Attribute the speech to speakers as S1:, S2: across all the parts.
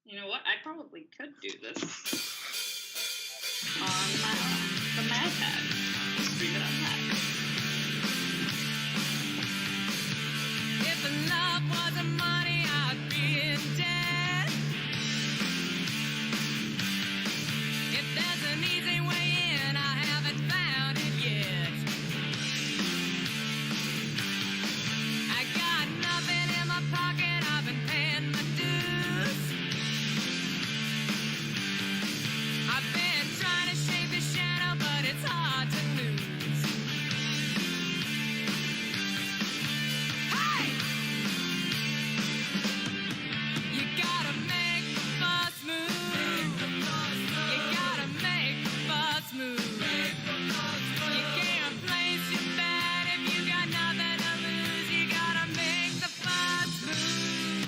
S1: You know what? I probably could do this on the iPad. Stream it on that.
S2: If love wasn't money, I'd be in debt. If there's an easy way in, I haven't found it yet. I got nothing in my pocket, I've been paying my dues. I've been trying to shake the shadow, but it's hard to lose. Hey! You gotta make the fuss move. You gotta make the fuss move. You can't place your bet if you got nothing to lose. You gotta make the fuss move.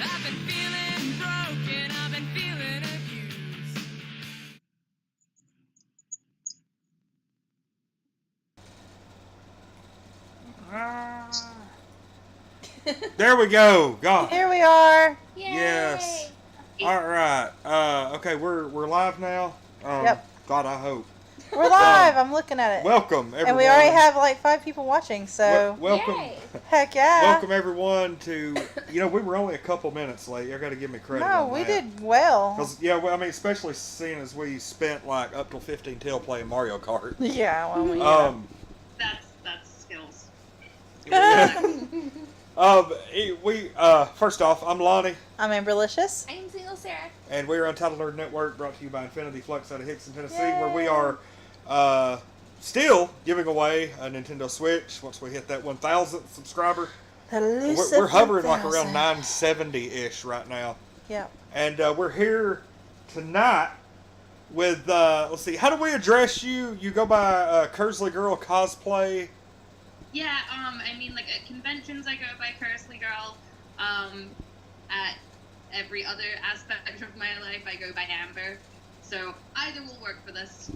S2: I've been feeling broken, I've been feeling abused.
S3: There we go. God.
S4: Here we are.
S3: Yes. All right. Okay, we're live now.
S4: Yep.
S3: God, I hope.
S4: We're live. I'm looking at it.
S3: Welcome, everyone.
S4: And we already have like 5 people watching, so
S3: welcome.
S4: heck yeah.
S3: Welcome, everyone, to, we were only a couple minutes late. You got to give me credit.
S4: No,
S3: on
S4: we
S3: that.
S4: did well.
S3: 'Cause, yeah, well, I mean, especially seeing as we spent like up till 15 till playing Mario Kart.
S4: Yeah, well, we
S1: That's skills.
S3: First off, I'm Lonnie,
S4: I'm Amberlicious.
S5: I'm single Sarah.
S3: and we are Untitled Nerd Network, brought to you by Infinity Flux out of Hickson, Tennessee,
S4: Yay.
S3: where we are still giving away a Nintendo Switch once we hit that 1,000th subscriber. We're hovering like around 970-ish right now.
S4: Yeah.
S3: And we're here tonight with, let's see, how do we address you? You go by Kersleygirl Cosplay.
S1: Yeah, I mean, like, at conventions I go by Kersleygirl. At every other aspect of my life I go by Amber. So either will work for this.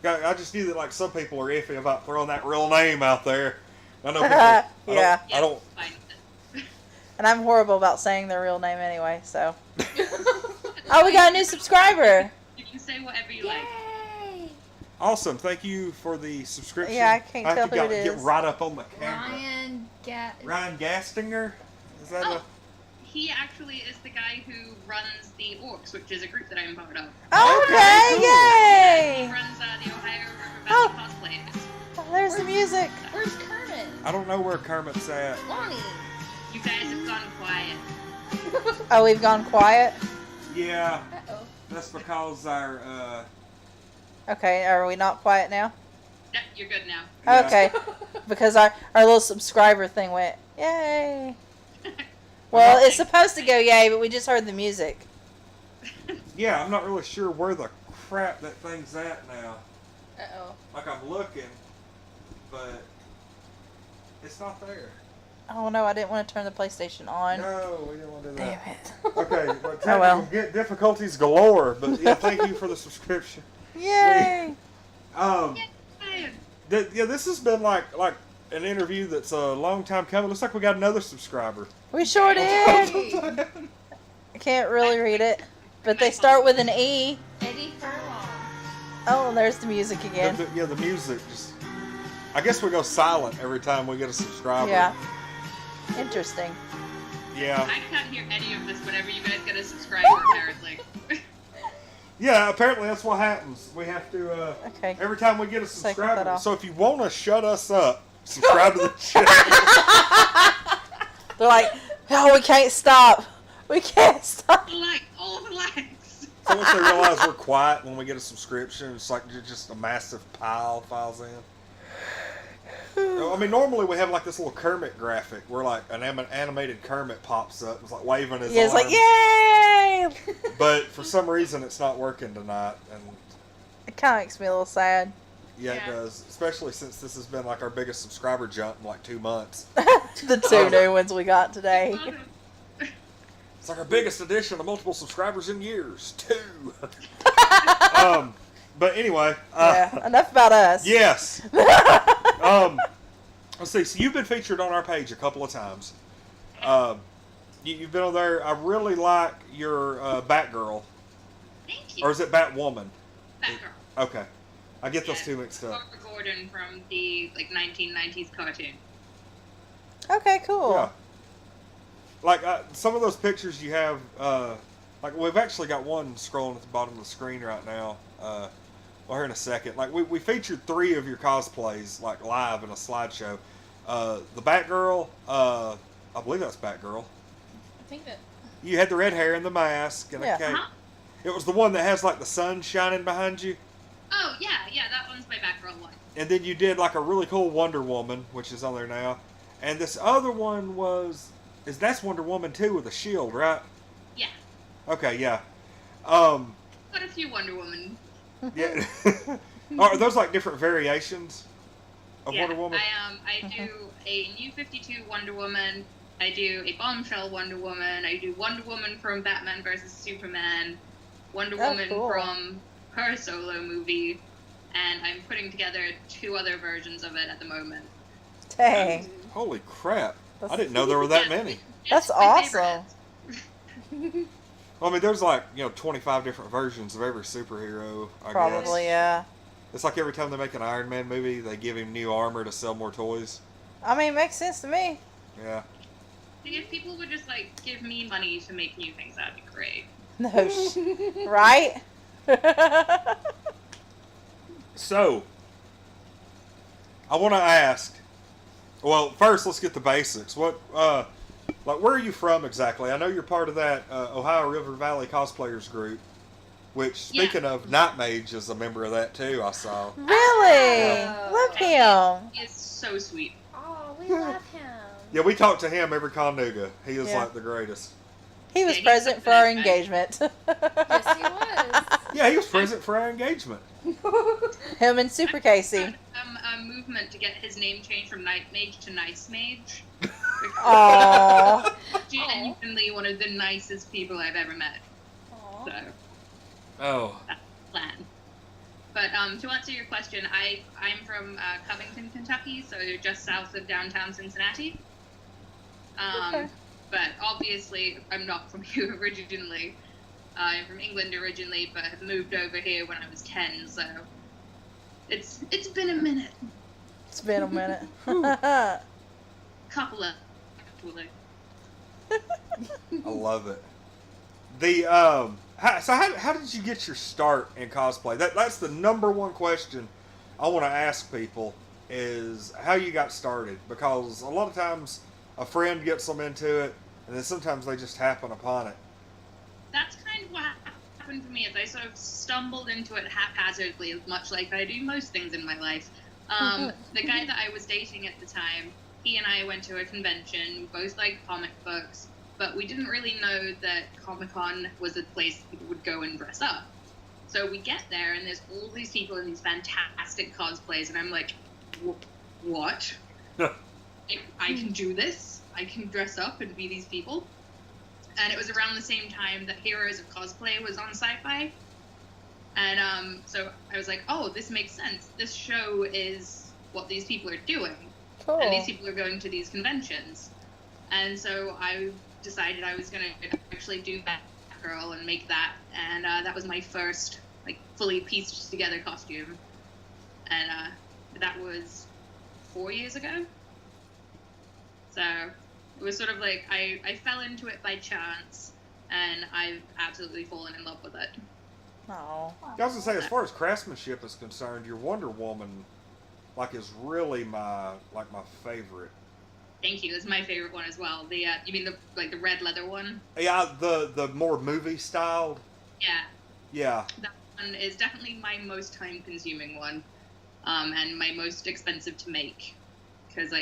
S3: I just knew that, like, some people are iffy about throwing that real name out there. I know people.
S4: Yeah.
S3: I don't.
S1: Fine.
S4: And I'm horrible about saying their real name anyway, so. Oh, we got a new subscriber.
S1: You can say whatever you like.
S5: Yay!
S3: Awesome. Thank you for the subscription.
S4: Yeah, I can't tell who it
S3: Get
S4: is.
S3: right up on the camera.
S5: Ryan
S3: Gastinger? Is that
S1: Oh, he actually is the guy who runs the ORCs, which is a group that I'm part of.
S4: Okay,
S3: cool.
S1: He
S4: yay!
S1: runs the Ohio River Valley
S4: Oh.
S1: Cosplayers.
S4: Oh, there's the music.
S5: Where's Kermit?
S3: I don't know where Kermit's at.
S5: Lonnie.
S1: You guys have gone quiet.
S4: Oh, we've gone quiet?
S3: Yeah,
S5: Uh-oh.
S3: that's because our,
S4: Okay, are we not quiet now?
S1: Yep, you're good now.
S3: Yeah.
S4: Okay, because our little subscriber thing went, yay. Well, it's supposed to go yay, but we just heard the music.
S3: Yeah, I'm not really sure where the crap that thing's at now.
S5: Uh-oh.
S3: Like, I'm looking, but it's not there.
S4: Oh no, I didn't want to turn the PlayStation on.
S3: No, we didn't want to do
S4: Damn
S3: that.
S4: it.
S3: Okay, well,
S4: Oh, well.
S3: get difficulties galore, but yeah, thank you for the subscription.
S4: Yay!
S3: This has been like an interview that's a long time coming. Looks like we got another subscriber.
S4: We sure did. I can't really read it, but they start with an E.
S5: Eddie Furlong.
S4: Oh, and there's the music again.
S3: The music just. I guess we go silent every time we get a subscriber.
S4: Yeah. Interesting.
S3: Yeah.
S1: I can't hear any of this whenever you guys get a subscriber, apparently.
S3: Yeah, apparently that's what happens. We have to,
S4: Okay.
S3: every time we get a
S4: Take that
S3: subscriber.
S4: off.
S3: So if you want to shut us up, subscribe to the channel.
S4: They're like, oh, we can't stop. We can't stop.
S1: Like, all the likes.
S3: So once they realize we're quiet when we get a subscription, it's like just a massive pile files in. I mean, normally we have like this little Kermit graphic where like an animated Kermit pops up. It's like waving his
S4: Yeah, it's like,
S3: arms.
S4: yay!
S3: But for some reason, it's not working tonight, and
S4: It kind of makes me a little sad.
S3: yeah, it
S5: Yeah.
S3: does. Especially since this has been like our biggest subscriber jump in like 2 months.
S4: The 2 new ones we got today.
S3: It's like our biggest addition of multiple subscribers in years. 2. But anyway,
S4: Yeah, enough about us.
S3: yes. Let's see. So you've been featured on our page a couple of times. You've been on there. I really like your Batgirl.
S1: Thank you.
S3: Or is it Batwoman?
S1: Batgirl.
S3: Okay. I get those
S1: Yeah,
S3: two mixed up.
S1: Barbara Gordon from the 1990s cartoon.
S4: Okay, cool.
S3: Yeah. Like some of those pictures you have, like we've actually got one scrolling at the bottom of the screen right now. Well, here in a second. Like we featured 3 of your cosplays like live in a slideshow. The Batgirl, I believe that's Batgirl.
S5: I think that.
S3: You had the red hair and the mask and
S4: Yeah.
S3: a cape.
S1: Huh?
S3: It was the one that has like the sun shining behind you.
S1: Oh, yeah, that one's my Batgirl one.
S3: And then you did like a really cool Wonder Woman, which is on there now. And this other one that's Wonder Woman too with a shield, right?
S1: Yeah.
S3: Okay, yeah.
S1: Got a few Wonder Woman.
S3: Yeah. Are those like different variations of
S1: Yeah,
S3: Wonder Woman?
S1: I do a New 52 Wonder Woman. I do a Bombshell Wonder Woman. I do Wonder Woman from Batman vs Superman. Wonder
S4: Oh,
S1: Woman
S4: cool.
S1: from her solo movie. And I'm putting together 2 other versions of it at the moment.
S4: Dang.
S3: Holy crap. I
S4: That's-
S3: didn't know there were that
S1: Yeah.
S3: many.
S4: That's
S1: It's my favorite.
S4: awesome.
S3: Well, I mean, there's like, 25 different versions of every superhero, I guess.
S4: Probably, yeah.
S3: It's like every time they make an Iron Man movie, they give him new armor to sell more toys.
S4: I mean, it makes sense to me.
S3: Yeah.
S1: If people would just give me money to make new things, that'd be great.
S4: No, right?
S3: So, I want to ask. Well, first, let's get the basics. What, where are you from exactly? I know you're part of that Ohio River Valley Cosplayers group. Which, speaking of, Nightmage is a member of that too. I saw.
S4: Really?
S5: Oh.
S4: Love him.
S1: He is so sweet.
S5: Oh, we love him.
S3: Yeah, we talk to him every Conuga. He is
S4: Yeah.
S3: like the greatest.
S4: He was
S1: Yeah, he's
S4: present
S1: the
S4: for our
S1: best, right?
S4: engagement.
S5: Yes, he was.
S3: Yeah, he was present for our engagement.
S4: Him and Super Casey.
S1: A movement to get his name changed from Night Mage to Nice Mage.
S4: Aww.
S1: Genuinely one of the nicest people I've ever met.
S5: Aw.
S1: So,
S3: Oh.
S1: plan. But to answer your question, I'm from Covington, Kentucky, so just south of downtown Cincinnati.
S4: Okay.
S1: But obviously, I'm not from here originally. I'm from England originally, but have moved over here when I was 10, so it's been a minute.
S4: It's been a minute.
S1: Couple of, actually.
S3: I love it. The how did you get your start in cosplay? That's the number one question I want to ask people is how you got started, because a lot of times a friend gets them into it and then sometimes they just happen upon it.
S1: That's kind of what happened for me, is I sort of stumbled into it haphazardly, much like I do most things in my life. The guy that I was dating at the time, he and I went to a convention. We both liked comic books, but we didn't really know that Comic-Con was a place people would go and dress up. So we get there, and there's all these people in these fantastic cosplays, and I'm like, what? I can do this? I can dress up and be these people? And it was around the same time that Heroes of Cosplay was on Sci-Fi. And so I was like, oh, this makes sense. This show is what these people are doing.
S4: Cool.
S1: And these people are going to these conventions. And so I decided I was going to actually do Batgirl and make that. And that was my first, fully pieced together costume. And that was 4 years ago. So it was sort of I fell into it by chance, and I've absolutely fallen in love with it.
S4: Oh.
S3: I was gonna say, as far as craftsmanship is concerned, your Wonder Woman is really my favorite.
S1: Thank you. It's my favorite one as well. The you mean the red leather one?
S3: Yeah, the more movie styled.
S1: Yeah,
S3: Yeah.
S1: that one is definitely my most time consuming one, and my most expensive to make, because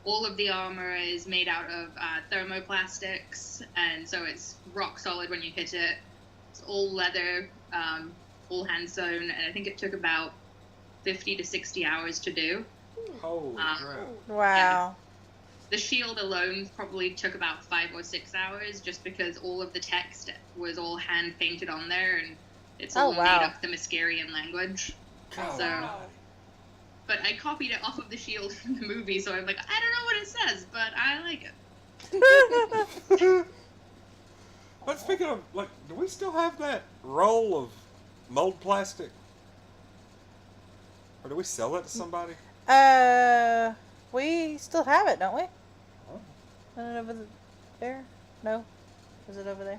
S1: all of the armor is made out of thermoplastics, and so it's rock solid when you hit it. It's all leather, all hand sewn, and I think it took about 50 to 60 hours to do.
S3: Holy crap.
S4: Wow.
S1: The shield alone probably took about 5 or 6 hours, just because all of the text was all hand painted on there, and it's all
S4: wow.
S1: made up the Mascarian language.
S3: God.
S1: So, but I copied it off of the shield from the movie, so I'm like, I don't know what it says, but I like it.
S3: But speaking of, like, do we still have that roll of mold plastic? Or do we sell it to somebody?
S4: We still have it, don't we?
S3: Oh.
S4: Isn't it over there? No? Is it over there?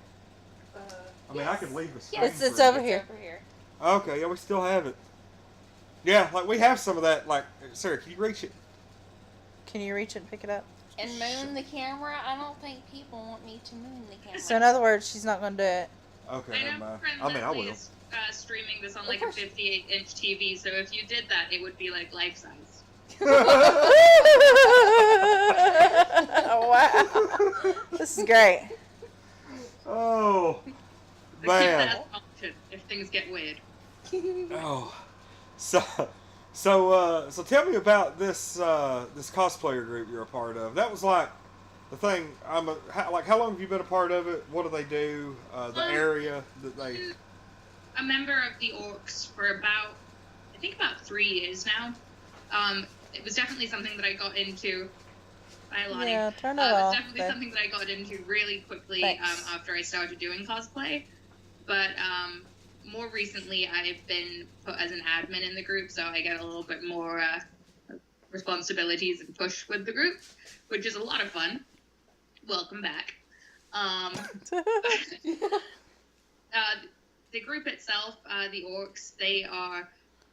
S3: I mean, I could leave the screen.
S5: Yes.
S4: It's
S3: for
S4: over
S3: you.
S4: here.
S5: It's over here.
S3: Okay, yeah, we still have it. Yeah, like, we have some of that, like, Sarah, can you reach it?
S4: Can you reach it and pick it up?
S5: And moon the camera? I don't think people want me to moon the camera.
S4: So in other words, she's not going to do it.
S3: Okay,
S1: I
S3: never
S1: know
S3: mind.
S1: friends
S3: I mean, I will.
S1: is streaming this on
S5: Of
S1: like a
S5: course.
S1: 58-inch TV, so if you did that, it would be like life size.
S4: Wow. This is great.
S3: Oh,
S1: So keep that
S3: man.
S1: as an option if things get weird.
S3: Oh, so tell me about this this cosplayer group you're a part of. That was like the thing. How long have you been a part of it? What do they do? The area that they.
S1: A member of the ORCs for about 3 years now. It was definitely something that I got into. Bye, Lonnie.
S4: Yeah, turn it
S1: It's
S4: off.
S1: definitely
S4: babe.
S1: something that I got into really quickly
S4: Thanks.
S1: after I started doing cosplay. But more recently, I've been put as an admin in the group, so I get a little bit more responsibilities and push with the group, which is a lot of fun. Welcome back. The group itself, the ORCs, they are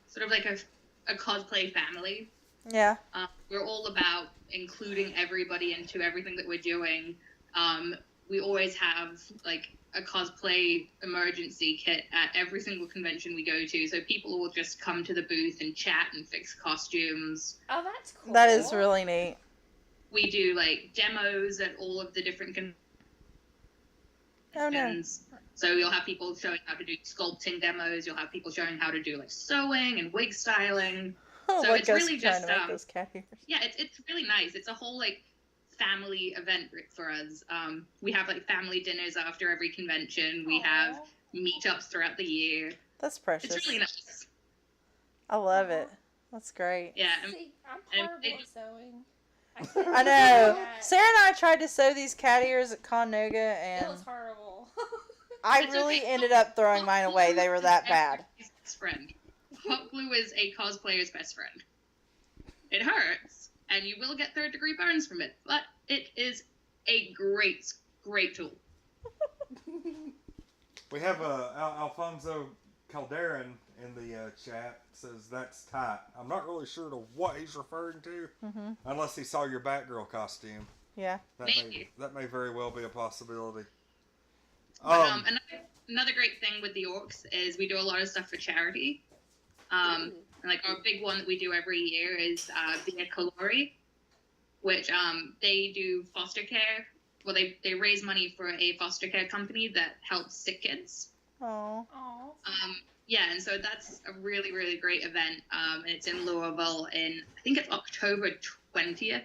S1: sort of like a cosplay family.
S4: Yeah.
S1: We're all about including everybody into everything that we're doing. We always have like a cosplay emergency kit at every single convention we go to, so people will just come to the booth and chat and fix costumes.
S5: Oh, that's cool.
S4: That is really neat.
S1: We do like demos at all of the different
S4: Oh, no.
S1: conventions. So you'll have people showing how to do sculpting demos. You'll have people showing how to do like sewing and wig styling. So
S4: Like
S1: it's
S4: us
S1: really
S4: trying
S1: just,
S4: to make those cat ears.
S1: Yeah, it's really nice. It's a whole like family event for us. We have like family dinners after every convention. We have meetups throughout the year.
S4: That's precious.
S1: It's really nice.
S4: I love it. That's great.
S1: Yeah, and
S5: See, I'm
S1: and
S5: horrible
S1: they-
S5: at sewing.
S4: I know. Sarah and I tried to sew these cat ears at Conoga,
S5: It was
S4: and
S5: horrible.
S4: I
S1: It's
S4: really
S1: okay.
S4: ended up throwing mine away. They were that bad.
S1: Everybody's best friend. Hot glue is a cosplayer's best friend. It hurts, and you will get third-degree burns from it, but it is a great tool.
S3: We have Alfonso Calderon in the chat says that's tight. I'm not really sure to what he's referring to, unless he saw your Batgirl costume.
S4: Yeah.
S1: Maybe.
S3: That may very well be a possibility.
S1: But, another great thing with the ORCs is we do a lot of stuff for charity. And, like our big one that we do every year is Via Calori, which they do foster care. Well, they raise money for a foster care company that helps sick kids.
S4: Oh.
S5: Aw.
S1: Yeah, and so that's a really, really great event. And it's in Louisville in, I think it's October 20th.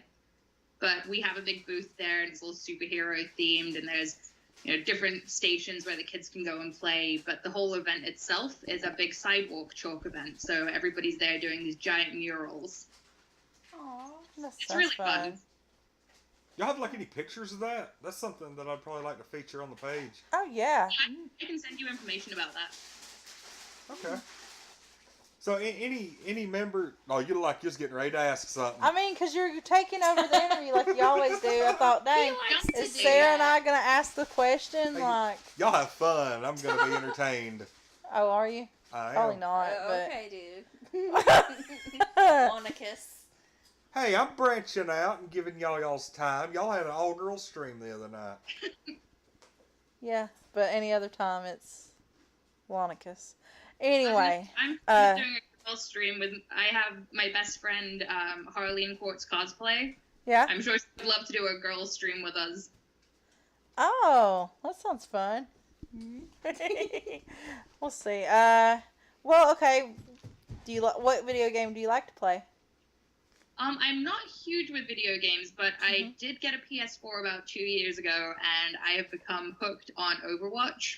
S1: But we have a big booth there, and it's all superhero themed, and there's different stations where the kids can go and play. But the whole event itself is a big sidewalk chalk event, so everybody's there doing these giant murals.
S5: Aw.
S4: That
S1: It's
S4: sounds
S1: really
S4: fun.
S1: fun.
S3: Y'all have like any pictures of that? That's something that I'd probably like to feature on the page.
S4: Oh, yeah.
S1: I can send you information about that.
S3: Okay. So any member? Oh, you look like you're just getting ready to ask something.
S4: I mean, because you're taking over the interview like you always do. I thought,
S5: He
S4: dang,
S5: likes to
S4: is
S5: do
S4: Sarah and
S5: that.
S4: I going to ask the question?
S3: Hey,
S4: Like,
S3: Y'all have fun. I'm gonna be entertained.
S4: oh, are you?
S3: I
S4: Probably
S3: am.
S4: not,
S5: Okay, dude.
S4: but.
S5: Want a kiss?
S3: Hey, I'm branching out and giving y'all's time. Y'all had an all-girl stream the other night.
S4: Yeah, but any other time it's Lonicus. Anyway,
S1: I'm
S4: uh,
S1: doing a girl stream with. I have my best friend Harley and Quartz Cosplay.
S4: yeah.
S1: I'm sure she'd love to do a girl stream with us.
S4: Oh, that sounds fun. We'll see. Well, okay. What video game do you like to play?
S1: I'm not huge with video games, but I did get a PS4 about 2 years ago, and I have become hooked on Overwatch.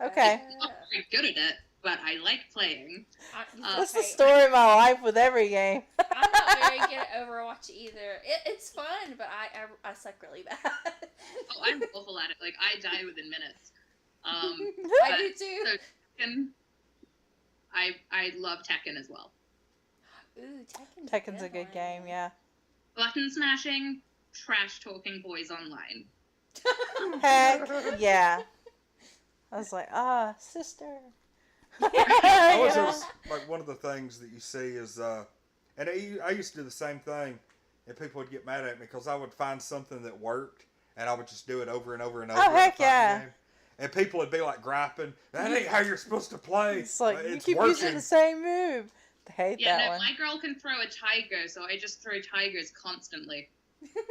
S4: Okay.
S1: I'm not very good at it, but I like playing.
S4: That's the story of my life with every game.
S5: I'm not very good at Overwatch either. It's fun, but I suck really bad.
S1: Oh, I'm awful at it. Like, I die within minutes.
S5: I
S1: but-
S5: do too.
S1: So Tekken, I love Tekken as well.
S5: Ooh,
S4: Tekken's a good game, yeah.
S1: Button smashing, trash talking boys online.
S4: Heck yeah. I was like, sister.
S3: I
S4: You
S3: was
S4: know?
S3: just, like, one of the things that you see is, and I used to do the same thing, and people would get mad at me because I would find something that worked, and I would just do it over and over and over.
S4: Oh,
S3: in a
S4: heck
S3: fighting
S4: yeah.
S3: game. And people would be like griping, that ain't how you're supposed to play.
S4: It's like, you
S3: It's
S4: keep
S3: working.
S4: using the same move. I hate
S1: Yeah,
S4: that
S1: no,
S4: one.
S1: my girl can throw a tiger, so I just throw tigers constantly.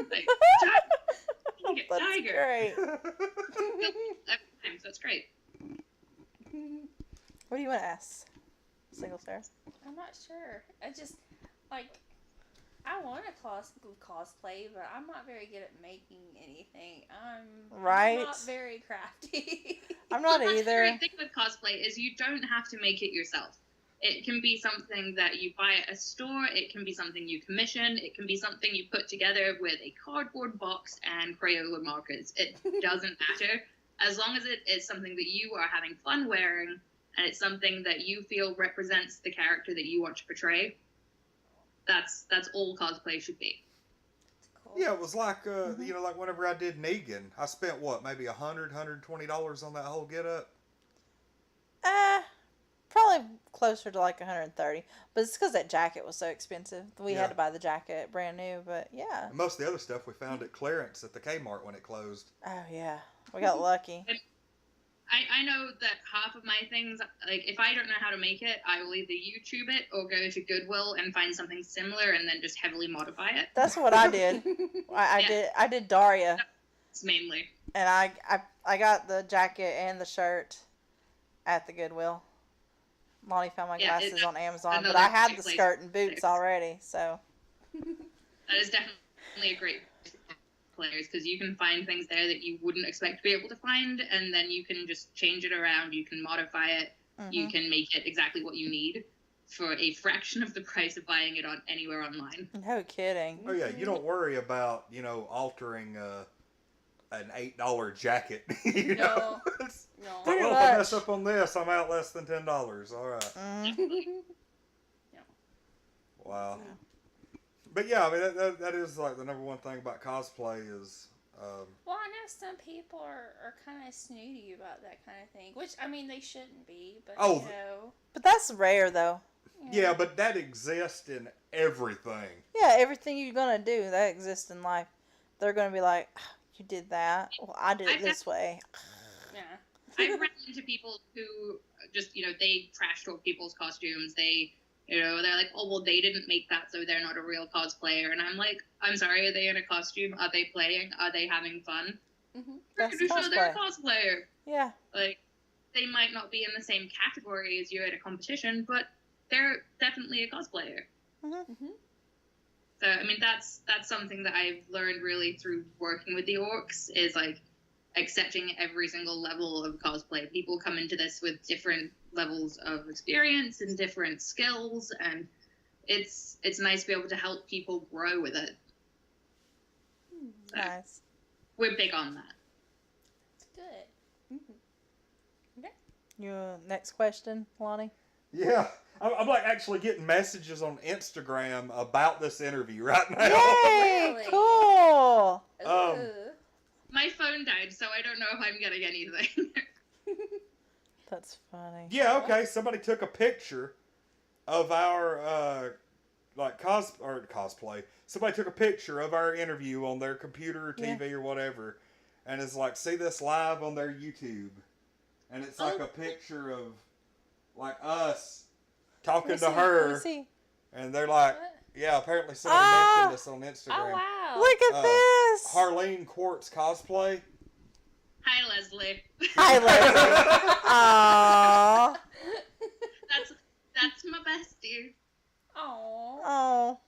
S1: Like,
S4: That's
S1: tiger.
S4: great.
S1: Times, that's great.
S4: What do you want to ask? Single Sarah?
S5: I'm not sure. I just, like, I want to cosplay, but I'm not very good at making anything. I'm
S4: Right.
S5: not very crafty.
S4: I'm not
S1: Well, that's the
S4: either.
S1: great thing with cosplay is you don't have to make it yourself. It can be something that you buy at a store. It can be something you commission. It can be something you put together with a cardboard box and Crayola markers. It doesn't matter. As long as it is something that you are having fun wearing and it's something that you feel represents the character that you want to portray, that's all cosplay should be.
S5: Cool.
S3: Yeah, it was like, you know, like whenever I did Negan, I spent, what, maybe $120 on that whole get-up?
S4: Probably closer to like 130. But it's because that jacket was so expensive. We
S3: Yeah.
S4: had to buy the jacket brand new, but yeah.
S3: And most of the other stuff we found at clearance at the Kmart when it closed.
S4: Oh, yeah. We got lucky.
S1: I know that half of my things, like, if I don't know how to make it, I will either YouTube it or go to Goodwill and find something similar and then just heavily modify it.
S4: That's what I did.
S1: Yeah.
S4: I did Daria.
S1: It's mainly.
S4: And I got the jacket and the shirt at the Goodwill. Lonnie found my
S1: Yeah,
S4: glasses on Amazon, but
S1: another
S4: I had
S1: great
S4: the
S1: place
S4: skirt and boots
S1: fix.
S4: already, so.
S1: That is definitely a great players because you can find things there that you wouldn't expect to be able to find, and then you can just change it around. You can modify it. You
S4: Mhm.
S1: can make it exactly what you need for a fraction of the price of buying it on anywhere online.
S4: No kidding.
S3: Oh, yeah, you don't worry about, you know, altering an $8 jacket. You know?
S5: No.
S3: It's
S5: No.
S3: like,
S4: Pretty
S3: well, if I
S4: much.
S3: mess up on this, I'm out less than $10. All right.
S4: Mhm.
S3: Wow. But yeah, I mean, that is like the number one thing about cosplay is,
S5: Well, I know some people are kind of snooty about that kind of thing, which, I mean, they shouldn't be, but,
S3: Oh,
S5: you know.
S4: But that's rare, though.
S3: yeah, but that exists in everything.
S4: Yeah, everything you're going to do, that exists in life. They're going to be like, "Ah, you did that. Well, I did it this way."
S5: Yeah.
S1: I've run into people who just, you know, they trash talk people's costumes. They, you know, they're like, oh, well, they didn't make that, so they're not a real cosplayer. And I'm like, I'm sorry, are they in a costume? Are they playing? Are they having fun?
S5: Mm-hmm.
S1: We're
S4: That's
S1: pretty sure they're a
S4: cosplay.
S1: cosplayer.
S4: Yeah.
S1: Like, they might not be in the same category as you at a competition, but they're definitely a cosplayer.
S5: Mm-hmm.
S1: So, I mean, that's something that I've learned really through working with the orcs is, like, accepting every single level of cosplay. People come into this with different levels of experience and different skills, and it's nice to be able to help people grow with it. So,
S4: Nice.
S1: we're big on that.
S5: It's good. Mm-hmm.
S4: Your next question, Lonnie?
S3: Yeah, I'm like actually getting messages on Instagram about this interview right now.
S4: Yay!
S5: Really?
S4: Cool!
S5: Ooh.
S1: My phone died, so I don't know if I'm getting anything.
S4: That's funny.
S3: Yeah, okay. Somebody took a picture of our cosplay. Somebody took a picture of our interview on their computer or TV or whatever, and it's like, see this live on their YouTube, and it's like a picture of like us talking to her, and they're like,
S5: What?
S3: yeah, apparently somebody mentioned us on Instagram.
S5: Oh, wow.
S4: Look at this!
S3: Harleen Quartz Cosplay.
S1: Hi, Leslie.
S4: Hi, Leslie. Aww.
S1: That's my bestie.
S5: Aw.
S4: Oh.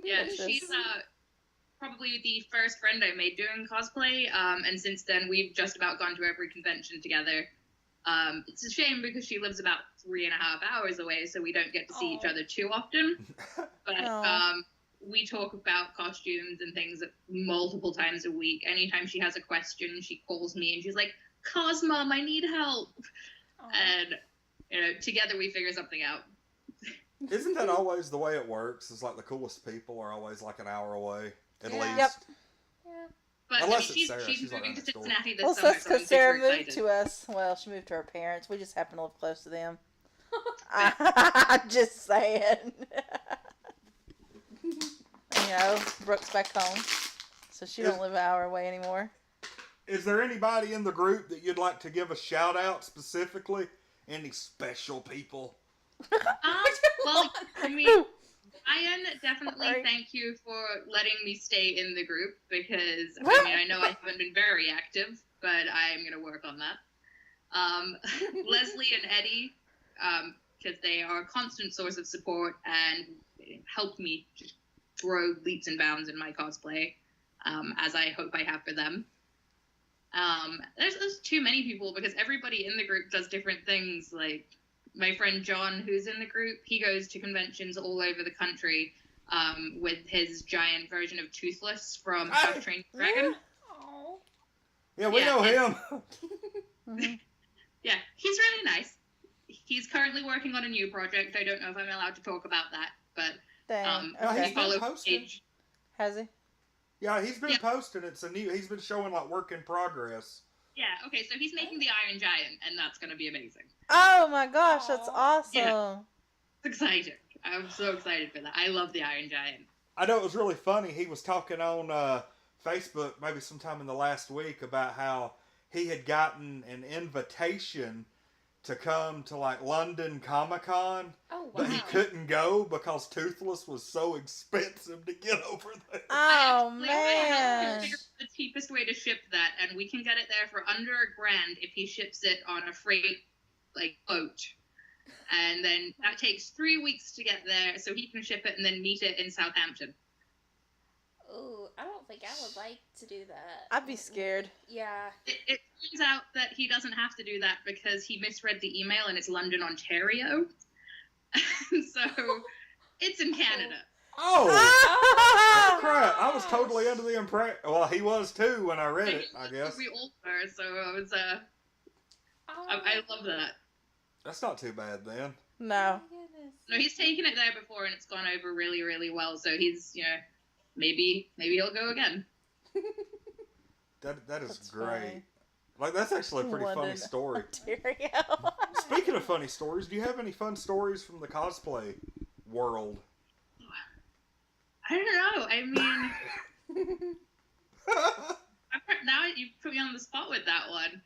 S1: Yeah,
S4: Precious.
S1: she's probably the first friend I made doing cosplay, and since then we've just about gone to every convention together. It's a shame because she lives about 3.5 hours away, so we don't get to see each
S5: Aw.
S1: other too often. But
S4: Aw.
S1: we talk about costumes and things multiple times a week. Anytime she has a question, she calls me and she's like, Cosmom, I need help.
S5: Aw.
S1: And, together we figure something out.
S3: Isn't that always the way it works? It's like the coolest people are always like an hour away, at
S5: Yeah.
S3: least.
S4: Yep.
S5: Yeah.
S1: But
S3: Unless it's
S1: she's
S3: Sarah, she's like
S1: moving
S3: right
S1: to
S3: next door.
S1: Cincinnati this
S4: Well,
S1: summer,
S4: that's
S1: so I'm
S4: because Sarah
S1: super
S4: moved
S1: excited.
S4: to us. Well, she moved to her parents. We just happen to live close to them. I'm just saying. Brooke's back home, so she don't live an hour away anymore.
S3: Is there anybody in the group that you'd like to give a shout out specifically? Any special people?
S1: Well, I mean, Ian, definitely
S4: Sorry.
S1: thank you for letting me stay in the group because,
S4: What?
S1: I know I haven't been very active, but I'm going to work on that. Leslie and Eddie, because they are a constant source of support and helped me just grow leaps and bounds in my cosplay, as I hope I have for them. There's too many people because everybody in the group does different things. Like my friend John, who's in the group, he goes to conventions all over the country with his giant version of Toothless from How to Train Your Dragon.
S5: Aw.
S3: Yeah, we
S1: Yeah,
S3: know him.
S4: Mhm.
S1: Yeah, he's really nice. He's currently working on a new project. I don't know if I'm allowed to talk about that, but
S4: Dang.
S3: No,
S4: Okay.
S3: he's been
S1: follow
S3: posting.
S1: page.
S4: Has he?
S3: Yeah, he's been
S1: Yeah.
S3: posting. He's been showing like work in progress.
S1: Yeah, okay, so he's making the Iron Giant, and that's going to be amazing.
S4: Oh my gosh, that's
S5: Aw.
S4: awesome.
S1: Yeah. It's exciting. I'm so excited for that. I love the Iron Giant.
S3: I know it was really funny. He was talking on Facebook maybe sometime in the last week about how he had gotten an invitation to come to like London Comic-Con,
S5: Oh, wow.
S3: but he couldn't go because Toothless was so expensive to get over there.
S4: Oh
S1: I
S4: man.
S1: helped him figure out the cheapest way to ship that, and we can get it there for under $1,000 if he ships it on a freight boat. And then that takes 3 weeks to get there, so he can ship it and then meet it in Southampton.
S5: Ooh, I don't think I would like to do that.
S4: I'd be scared.
S5: Yeah.
S1: It turns out that he doesn't have to do that because he misread the email and it's London, Ontario. So it's in Canada.
S3: Oh, crap. I was totally under the impression. Well, he was too when I read it, I guess.
S1: We all were, so I was,
S5: Oh,
S1: I love that.
S3: That's not too bad then.
S4: No.
S5: my goodness.
S1: No, he's taken it there before and it's gone over really, really well, so he's, maybe he'll go again.
S3: That is
S4: That's
S3: great.
S4: funny.
S3: Like, that's actually a pretty funny
S4: London,
S3: story.
S4: Ontario.
S3: Speaking of funny stories, do you have any fun stories from the cosplay world?
S1: I don't know. I mean, now you put me on the spot with that one.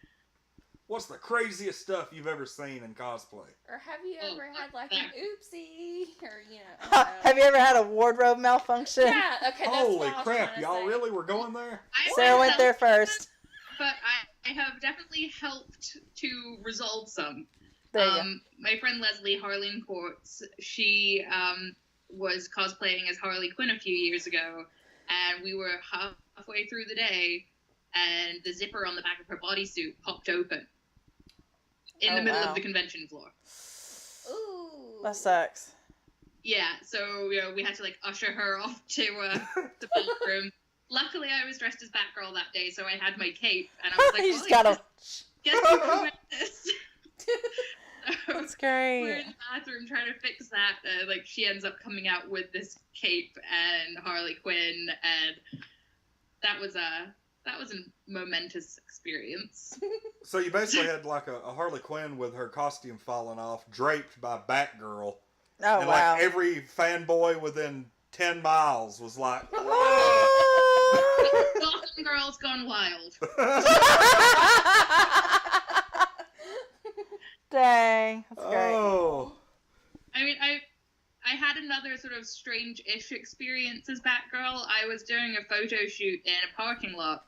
S3: What's the craziest stuff you've ever seen in cosplay?
S5: Or have you
S1: Oh,
S5: ever had like
S1: that.
S5: an oopsie? Or, I don't know.
S4: Have you ever had a wardrobe malfunction?
S5: Yeah, okay, that's
S3: Holy
S5: what I was
S3: crap,
S5: trying to
S3: y'all
S5: say.
S3: really were going there?
S1: I
S4: Sarah went
S1: myself-
S4: there first.
S1: But I have definitely helped to resolve some.
S4: There you go.
S1: My friend Leslie Harleen Courts, she was cosplaying as Harley Quinn a few years ago, and we were halfway through the day, and the zipper on the back of her bodysuit popped open in
S4: Oh,
S1: the middle
S4: wow.
S1: of the convention floor.
S5: Ooh.
S4: That sucks.
S1: Yeah, so we had to usher her off to the bathroom. Luckily, I was dressed as Batgirl that day, so I had my cape, and I was like,
S4: You
S1: "Well,
S4: just gotta.
S1: guess who can wear this?" So
S4: That's
S1: we're
S4: great.
S1: in the bathroom trying to fix that. She ends up coming out with this cape and Harley Quinn, and that was a momentous experience.
S3: So you basically had like a Harley Quinn with her costume falling off, draped by Batgirl.
S4: Oh
S3: And
S4: wow.
S3: like every fanboy within 10 miles was like,
S1: Gotham Girls Gone Wild.
S4: Dang, that's great.
S3: oh.
S1: I mean, I had another sort of strange-ish experience as Batgirl. I was doing a photo shoot in a parking lot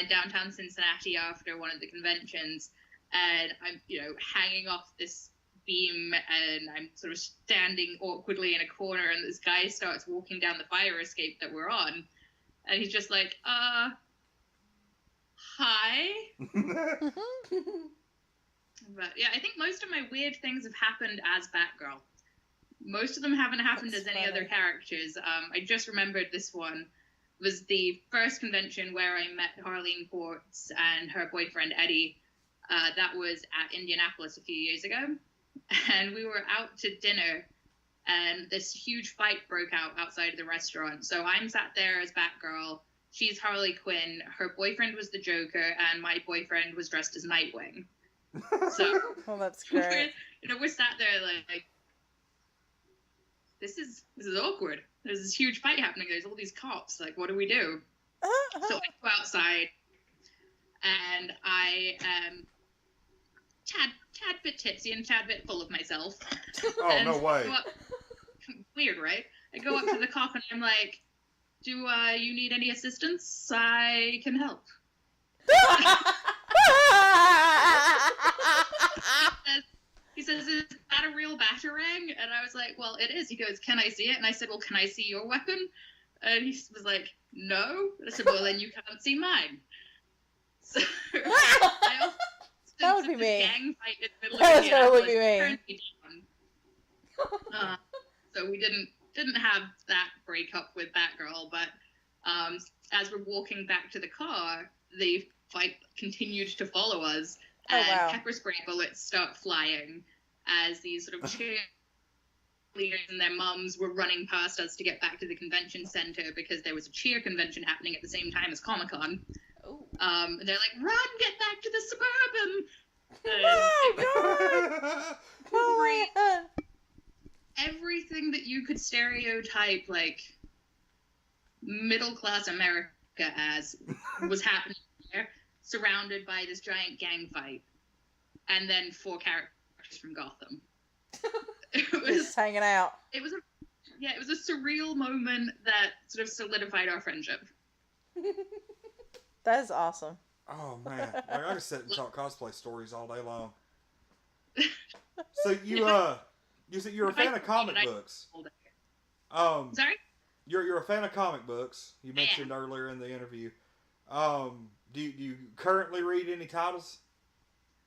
S1: in downtown Cincinnati after one of the conventions, and I'm, hanging off this beam, and I'm sort of standing awkwardly in a corner, and this guy starts walking down the fire escape that we're on, and he's just like, hi? But yeah, I think most of my weird things have happened as Batgirl. Most of them haven't happened
S4: That's
S1: as any
S4: funny.
S1: other characters. I just remembered this one was the first convention where I met Harleen Quartz and her boyfriend Eddie. That was at Indianapolis a few years ago. And we were out to dinner, and this huge fight broke out outside of the restaurant. So I'm sat there as Batgirl. She's Harley Quinn. Her boyfriend was the Joker, and my boyfriend was dressed as Nightwing. So
S4: Well, that's great.
S1: we're sat there like, this is awkward. There's this huge fight happening. There's all these cops. Like, what do we do? So I go outside, and I am tad bit tipsy and tad bit full of myself.
S3: Oh,
S1: And
S3: no way.
S1: go up- weird, right? I go up to the cop and I'm like, do you need any assistance? I can help. He says, is that a real batarang? And I was like, well, it is. He goes, can I see it? And I said, well, can I see your weapon? And he was like, no. And I said, well, then you can't see mine. So I also
S4: That would be
S1: this
S4: me.
S1: gang fight in the middle
S4: That
S1: of
S4: would totally be
S1: Indianapolis
S4: me.
S1: turned me down. So we didn't have that breakup with Batgirl, but as we're walking back to the car, the fight continued to follow us,
S4: Oh,
S1: and
S4: wow.
S1: pepper spray bullets start flying as these sort of cheerleaders and their mums were running past us to get back to the convention center because there was a cheer convention happening at the same time as Comic-Con.
S5: Oh.
S1: And they're like, run, get back to the Suburban!
S4: Oh, God. Oh, my God.
S1: Everything that you could stereotype, like, middle-class America as was happening there, surrounded by this giant gang fight. And then 4 characters from Gotham.
S4: Just hanging out.
S1: It was a surreal moment that sort of solidified our friendship.
S4: That is awesome.
S3: Oh man, like, I just sit and talk cosplay stories all day long. So you said you're a fan of comic books.
S1: Sorry?
S3: You're a fan of comic books. You mentioned earlier in the interview. Do you currently read any titles?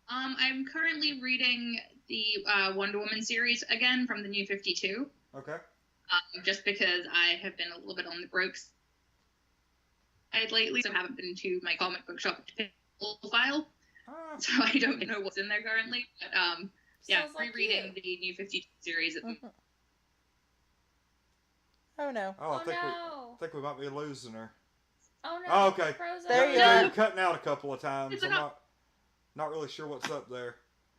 S1: I'm currently reading the Wonder Woman series again from the New 52.
S3: Okay.
S1: Just because I have been a little bit on the broke side lately, so I haven't been to my comic book shop to pick a full file, so I don't know what's in there currently. But yeah,
S5: Sounds like
S1: rereading the New 52 series.
S4: Oh, no.
S3: Oh,
S5: Oh,
S3: I think we might be losing her.
S5: Oh no.
S3: Oh, okay.
S5: Frozen.
S4: There you
S3: Yeah,
S4: are.
S3: you're cutting out a couple of times.
S1: It's
S3: I'm
S1: like
S3: not really sure what's up there.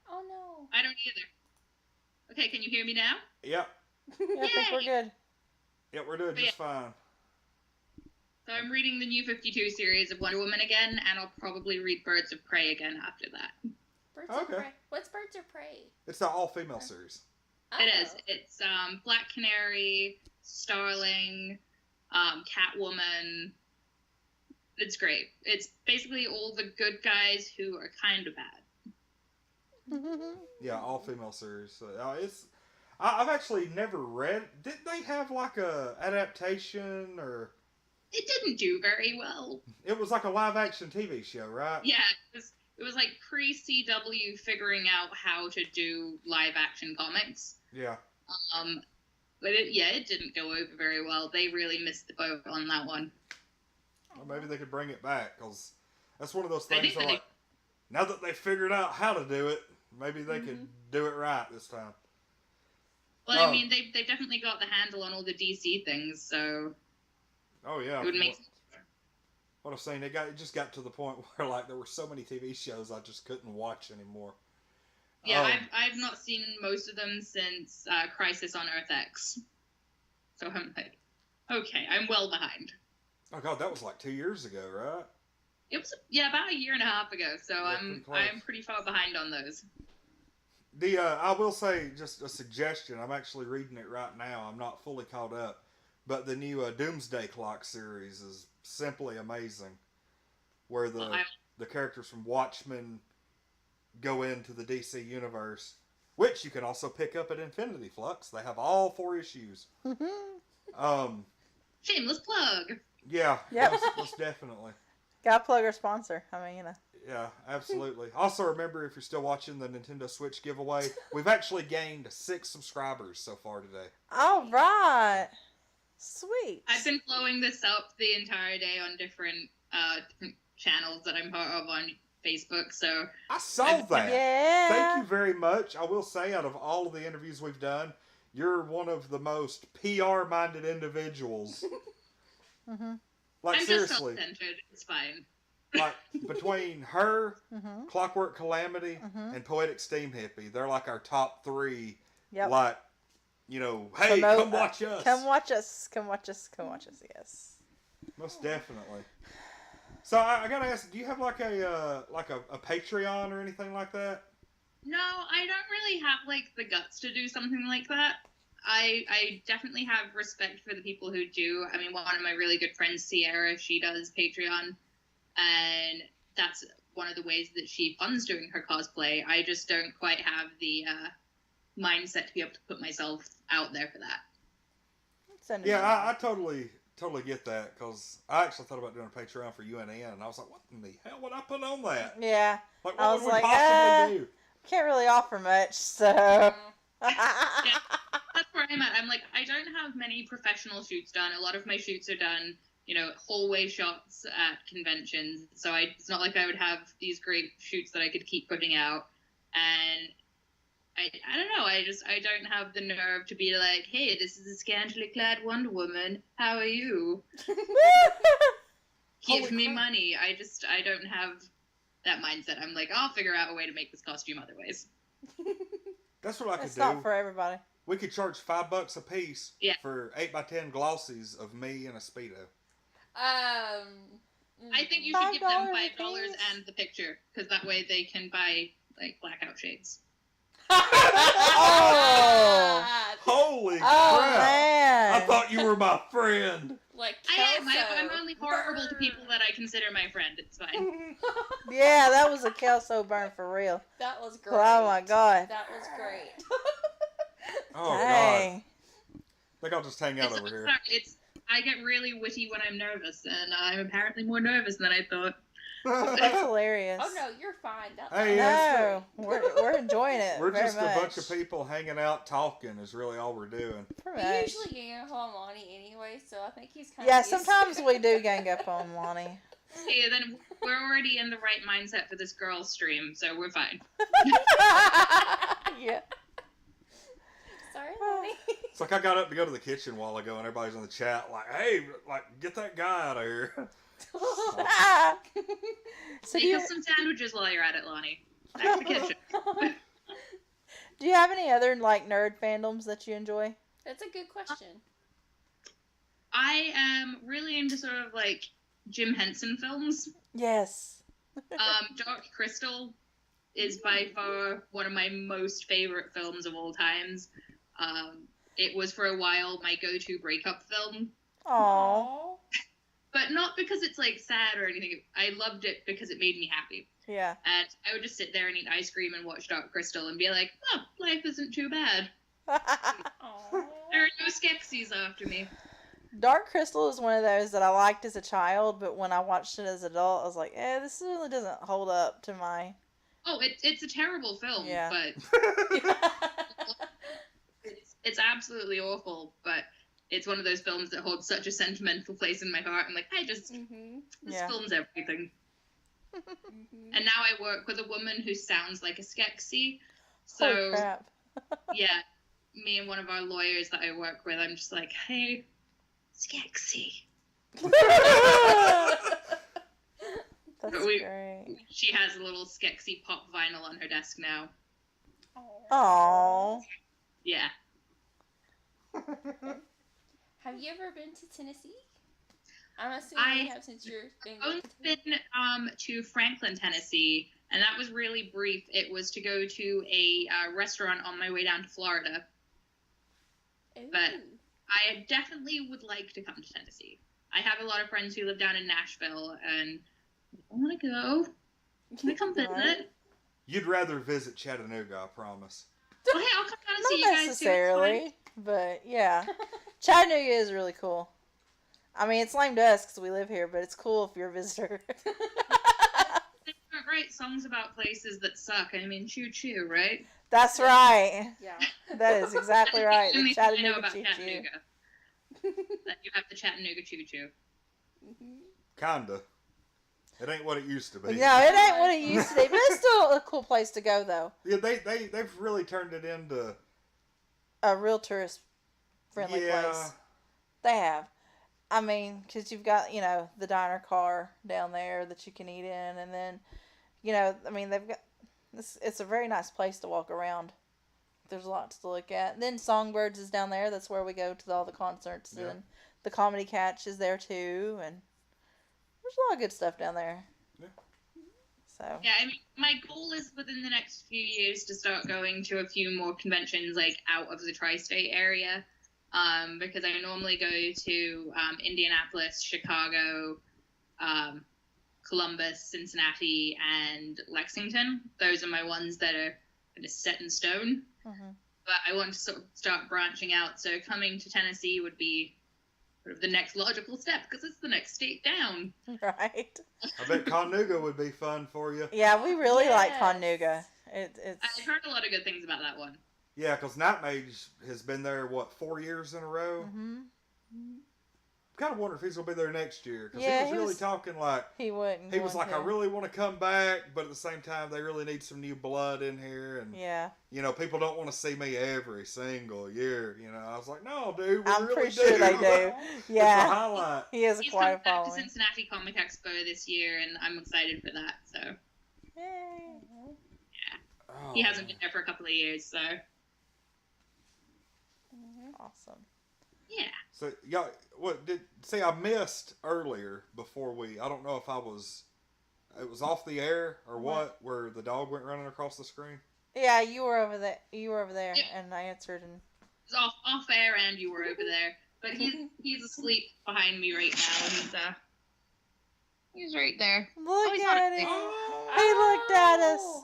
S5: Oh no.
S1: I don't either. Okay, can you hear me now?
S3: Yep.
S4: Yeah, I think we're good.
S3: Yep, we're doing just fine.
S1: So I'm reading the New 52 series of Wonder Woman again, and I'll probably read Birds of Prey again after that.
S5: Birds of
S3: Okay.
S5: Prey. What's Birds of Prey?
S3: It's the all-female series.
S1: It is. It's Black Canary, Starling, Catwoman. It's great. It's basically all the good guys who are kind of bad.
S3: Yeah, all-female series. So, I've actually never read. Did they have like a adaptation or?
S1: It didn't do very well.
S3: It was like a live-action TV show, right?
S1: Yeah, it was like pre-CW figuring out how to do live-action comics.
S3: Yeah.
S1: But it didn't go over very well. They really missed the boat on that one.
S3: Well, maybe they could bring it back, because that's one of those
S1: I
S3: things
S1: think
S3: where,
S1: that
S3: like, now that they figured out how to do it, maybe they could do it right this time.
S1: Well,
S3: Oh.
S1: I mean, they've definitely got the handle on all the DC things, so
S3: Oh, yeah.
S1: it would make
S3: What I'm saying, it just got to the point where, like, there were so many TV shows I just couldn't watch anymore.
S1: Yeah, I've not seen most of them since Crisis on Earth X. So I'm like, okay, I'm well behind.
S3: Oh, God, that was like 2 years ago, right?
S1: It was about a year and a half ago, so
S3: Yeah, pretty close.
S1: I'm pretty far behind on those.
S3: I will say, just a suggestion, I'm actually reading it right now. I'm not fully caught up. But the new Doomsday Clock series is simply amazing. Where the characters from Watchmen go into the DC universe, which you can also pick up at Infinity Flux. They have all 4 issues.
S1: Shameless plug.
S3: Yeah,
S4: Yep.
S3: most definitely.
S4: Got plug our sponsor. I mean,
S3: Yeah, absolutely. Also, remember, if you're still watching the Nintendo Switch giveaway, we've actually gained 6 subscribers so far today.
S4: all right. Sweet.
S1: I've been blowing this up the entire day on different channels that I'm part of on Facebook. So
S3: I saw that.
S4: Yeah.
S3: Thank you very much. I will say, out of all of the interviews we've done, you're one of the most PR-minded individuals.
S4: Mhm.
S3: Like,
S1: I'm
S3: seriously.
S1: just self-centered. It's fine.
S3: Like, between her,
S4: Mhm.
S3: Clockwork Calamity,
S4: Mhm.
S3: and Poetic Steam Hippie, they're like our top 3.
S4: Yep.
S3: Like, hey, come watch us.
S4: Come watch us. Come watch us. Come watch us. Yes.
S3: Most definitely. So I gotta ask, do you have like a Patreon or anything like that?
S1: No, I don't really have like the guts to do something like that. I definitely have respect for the people who do. I mean, one of my really good friends, Sierra, she does Patreon, and that's one of the ways that she funds doing her cosplay. I just don't quite have the mindset to be able to put myself out there for that.
S4: Yeah,
S3: I totally get that, because I actually thought about doing a Patreon for UNN, and I was like, what in the hell would I put on that?
S4: Yeah.
S3: Like,
S4: I
S3: what
S4: was
S3: would we
S4: like,
S3: possibly do?
S4: Can't really offer much, so.
S1: Yeah, that's where I'm at. I'm like, I don't have many professional shoots done. A lot of my shoots are done, hallway shots at conventions. So it's not like I would have these great shoots that I could keep putting out. And I don't know. I don't have the nerve to be like, hey, this is a scantily clad Wonder Woman. How are you? Give me money. I don't have that mindset. I'm like, I'll figure out a way to make this costume other ways.
S3: That's what I could
S4: It's
S3: do.
S4: not for everybody.
S3: We could charge $5 a piece
S1: Yeah.
S3: for 8x10 glossies of me in a Speedo.
S1: I think you should give them
S4: $5
S1: $5 and the picture, because that way they can buy like blackout shades.
S4: Oh.
S3: Holy
S4: Oh,
S3: crap!
S4: man.
S3: I thought you were my friend.
S5: Like
S1: I am.
S5: Kelso.
S1: I'm only horrible to people that I consider my friend. It's fine.
S4: Yeah, that was a Kelso burn for real.
S5: That was great.
S4: Oh my god.
S5: That was great.
S3: Oh god!
S4: Dang.
S3: I think I'll just hang out over here.
S1: I get really witty when I'm nervous, and I'm apparently more nervous than I thought.
S4: That's hilarious.
S5: Oh no, you're fine.
S3: Hey,
S4: No, we're enjoying it.
S3: We're
S4: very
S3: just
S4: much.
S3: a bunch of people hanging out talking is really all we're doing.
S4: Pretty
S5: We
S4: much.
S5: usually gang up on Lonnie anyway, so I think he's kind
S4: Yeah,
S5: of
S4: sometimes we do gang up on Lonnie.
S1: Yeah, then we're already in the right mindset for this girl stream, so we're fine.
S4: Yeah.
S5: Sorry, Lonnie.
S3: It's like I got up to go to the kitchen a while ago, and everybody's in the chat like, "Hey, like, get that guy out of here."
S4: So
S1: Make us some sandwiches while you're at it, Lonnie. Back to the kitchen.
S4: do you have any other like nerd fandoms that you enjoy?
S5: That's a good question.
S1: I am really into sort of like Jim Henson films.
S4: Yes.
S1: Dark Crystal is by far one of my most favorite films of all times. It was for a while my go-to breakup film,
S4: Aww.
S1: but not because it's like sad or anything. I loved it because it made me happy.
S4: Yeah.
S1: And I would just sit there and eat ice cream and watch Dark Crystal and be like, oh, life isn't too bad.
S5: Aww.
S1: There are no Skeksis after me.
S4: Dark Crystal is one of those that I liked as a child, but when I watched it as an adult, I was like, this really doesn't hold up to my...
S1: Oh, it's a terrible film,
S4: Yeah.
S1: but it's absolutely awful, but it's one of those films that holds such a sentimental place in my heart. I'm like, this
S4: Yeah.
S1: film's everything. And now I work with a woman who sounds like a Skeksy. So,
S4: Holy crap.
S1: yeah, me and one of our lawyers that I work with, I'm just like, hey, Skeksy.
S4: That's
S1: We-
S4: great.
S1: She has a little Skeksy pop vinyl on her desk now.
S4: Aww.
S1: Yeah.
S5: Have you ever been to Tennessee? I'm assuming you have since you're been.
S1: I've been to Franklin, Tennessee, and that was really brief. It was to go to a restaurant on my way down to Florida. But I definitely would like to come to Tennessee. I have a lot of friends who live down in Nashville, and I want to go. Can I come visit?
S4: Right.
S3: You'd rather visit Chattanooga, I promise.
S1: Well, hey, I'll come down and see you
S4: Not
S1: guys too. It's
S4: necessarily, but yeah. Chattanooga is really cool. I mean, it's lame to us because we live here, but it's cool if you're a visitor.
S1: fine. They don't write songs about places that suck. I mean, choo choo, right?
S4: That's right.
S5: Yeah.
S4: That is exactly right.
S1: The only
S4: The
S1: thing I know
S4: Chattanooga
S1: about
S4: Choo Choo.
S1: Chattanooga. That you have the Chattanooga choo choo.
S3: Kinda. It ain't what it used to be.
S4: No, it ain't what it used to be, but it's still a cool place to go, though.
S3: Yeah, they've really turned it into
S4: A real tourist-friendly place. They have. I mean, because you've got, the diner car down there that you can eat in, and then, I mean, they've got, it's a very nice place to walk around. There's lots to look at. And then Songbirds is down there. That's where we go to all the concerts,
S3: Yeah.
S4: and the Comedy Catch is there, too, and there's a lot of good stuff down there.
S3: Yeah.
S4: So.
S1: Yeah, I mean, my goal is within the next few years to start going to a few more conventions, like, out of the tri-state area. Because I normally go to Indianapolis, Chicago, Columbus, Cincinnati, and Lexington. Those are my ones that are kind of set in stone.
S4: Mm-hmm.
S1: But I want to sort of start branching out. So coming to Tennessee would be sort of the next logical step because it's the next state down.
S4: Right.
S3: I bet Conuga would be fun for you.
S4: Yeah, we really like
S5: Yes.
S4: Conuga. It's
S1: I've heard a lot of good things about that one.
S3: Yeah, because Nightmage has been there, 4 years in a row?
S4: Mm-hmm.
S3: Kind of wonder if he's going to be there next year. Because
S4: Yeah,
S3: he was really talking like,
S4: he wouldn't.
S3: he was
S4: want
S3: like, I
S4: to.
S3: really want to come back, but at the same time, they really need some new blood in here. And,
S4: Yeah.
S3: people don't want to see me every single year. I was like, no, dude, we
S4: I'm
S3: really
S4: pretty sure they do.
S3: It's a
S4: Yeah.
S3: highlight.
S4: He has a
S1: He's
S4: quite
S1: coming
S4: a
S1: back to
S4: following.
S1: Cincinnati Comic Expo this year, and I'm excited for that. So
S4: Yay.
S3: Oh.
S1: he hasn't been there for a couple of years, so
S4: Awesome.
S1: yeah.
S3: So, y'all, I missed earlier before I don't know if it was off the air or what, where the dog went running across the screen.
S4: Yeah, you were over there.
S1: Yeah.
S4: And I answered. And
S1: It's off air, and you were over there, but he's asleep behind me right now. He's right there.
S4: look
S1: he's not
S4: at
S1: asleep.
S4: him. He looked at us.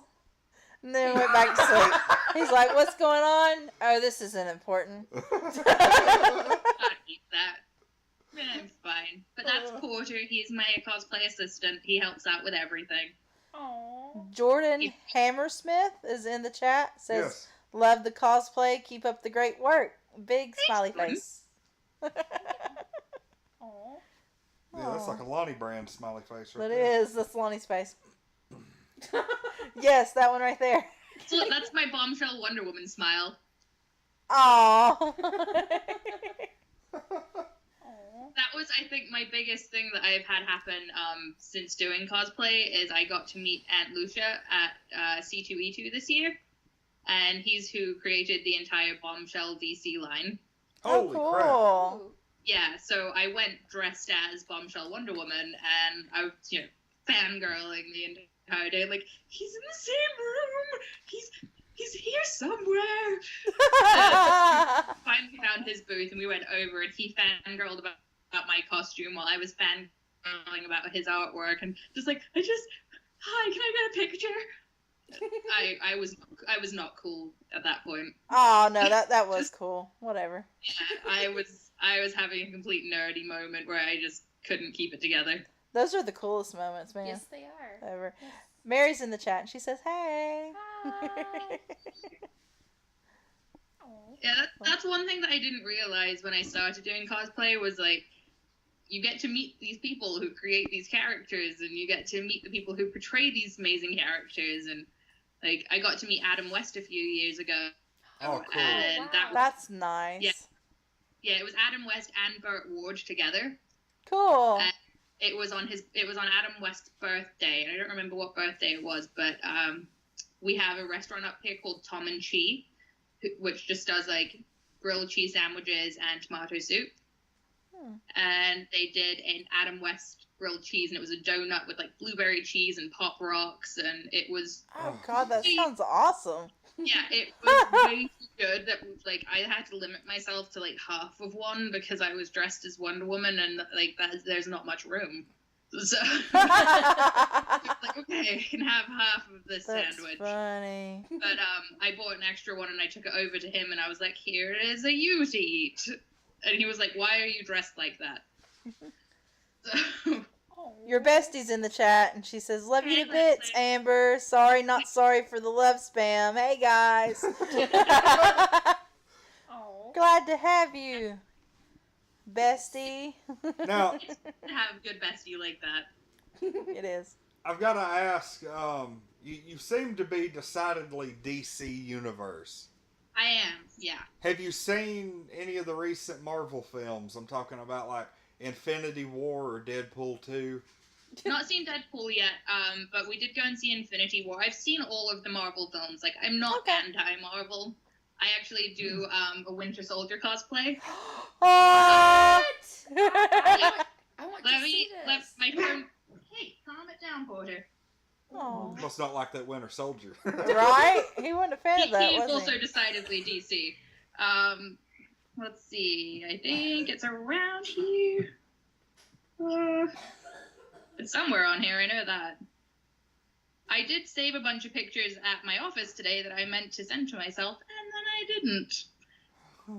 S4: And then went back to sleep. He's like, "What's going on? Oh, this isn't important."
S1: I need that. Yeah, it's fine. But that's Porter. He's my cosplay assistant. He helps out with everything.
S5: Oh.
S4: Jordan Hammersmith is in the chat. Says,
S3: Yes.
S4: "Love the cosplay. Keep up the great work." Big smiley
S1: Jordan.
S4: face.
S5: Oh.
S3: Yeah, that's like a Lonnie brand smiley face right
S4: That
S3: there.
S4: is. That's Lonnie's face. Yes, that one right there.
S1: So that's my bombshell Wonder Woman smile.
S4: Aww.
S1: That was, I think, my biggest thing that I've had happen since doing cosplay is I got to meet Aunt Lucia at C2E2 this year. And he's who created the entire Bombshell DC line.
S3: Holy crap.
S4: cool.
S5: Ooh.
S1: Yeah, so I went dressed as Bombshell Wonder Woman, and I was, fangirling the entire day. Like, he's in the same room! He's here somewhere! Finally found his booth, and we went over, and he fangirled about my costume while I was fangirling about his artwork, and just like, hi, can I get a picture? I was not cool at that point.
S4: Oh no, that was cool. Whatever.
S1: Yeah, I was having a complete nerdy moment where I just couldn't keep it together.
S4: Those are the coolest moments, man.
S5: Yes, they are.
S4: Ever.
S5: Yes.
S4: Mary's in the chat and she says, "Hey."
S5: Hi. Oh.
S1: Yeah, that's one thing that I didn't realize when I started doing cosplay was like, you get to meet these people who create these characters, and you get to meet the people who portray these amazing characters, and like I got to meet Adam West a few years ago.
S3: Oh, cool.
S1: And
S5: Wow.
S1: that was,
S4: That's nice.
S1: Yeah, it was Adam West and Burt Ward together.
S4: Cool.
S1: It was on Adam West's birthday, and I don't remember what birthday it was, but we have a restaurant up here called Tom and Chi, which just does like grilled cheese sandwiches and tomato soup. And they did an Adam West grilled cheese, and it was a donut with like blueberry cheese and Pop Rocks, and it was
S4: Oh God, that sounds awesome.
S1: it was way too good that like I had to limit myself to like half of one because I was dressed as Wonder Woman, and like there's not much room. So like, okay, I can have half of this
S4: That's
S1: sandwich.
S4: funny.
S1: But I bought an extra one, and I took it over to him, and I was like, "Here it is, a you to eat." And he was like, "Why are you dressed like that?" So,
S5: Oh.
S4: Your bestie's in the chat and she says, "Love you
S1: Hey,
S4: to bits,
S1: Leslie.
S4: Amber. Sorry, not sorry for the love spam. Hey guys."
S5: Oh.
S4: Glad to have you, bestie.
S3: Now,
S1: to have a good bestie like that.
S4: It is.
S3: I've got to ask. You seem to be decidedly DC universe.
S1: I am, yeah.
S3: Have you seen any of the recent Marvel films? I'm talking about like Infinity War or Deadpool 2.
S1: Not seen Deadpool yet, but we did go and see Infinity War. I've seen all of the Marvel films. Like, I'm not anti-Marvel. I actually do a Winter Soldier cosplay.
S4: Oh!
S5: I want to
S1: Let
S5: see
S1: me, let
S5: this.
S1: my phone. Hey, calm it down, Porter.
S4: Oh.
S3: Must not like that Winter Soldier.
S4: Right? He wasn't a fan of that,
S1: He is
S4: was
S1: also
S4: he?
S1: decidedly DC. Let's see. I think it's around here. It's somewhere on here. I know that. I did save a bunch of pictures at my office today that I meant to send to myself, and then I didn't.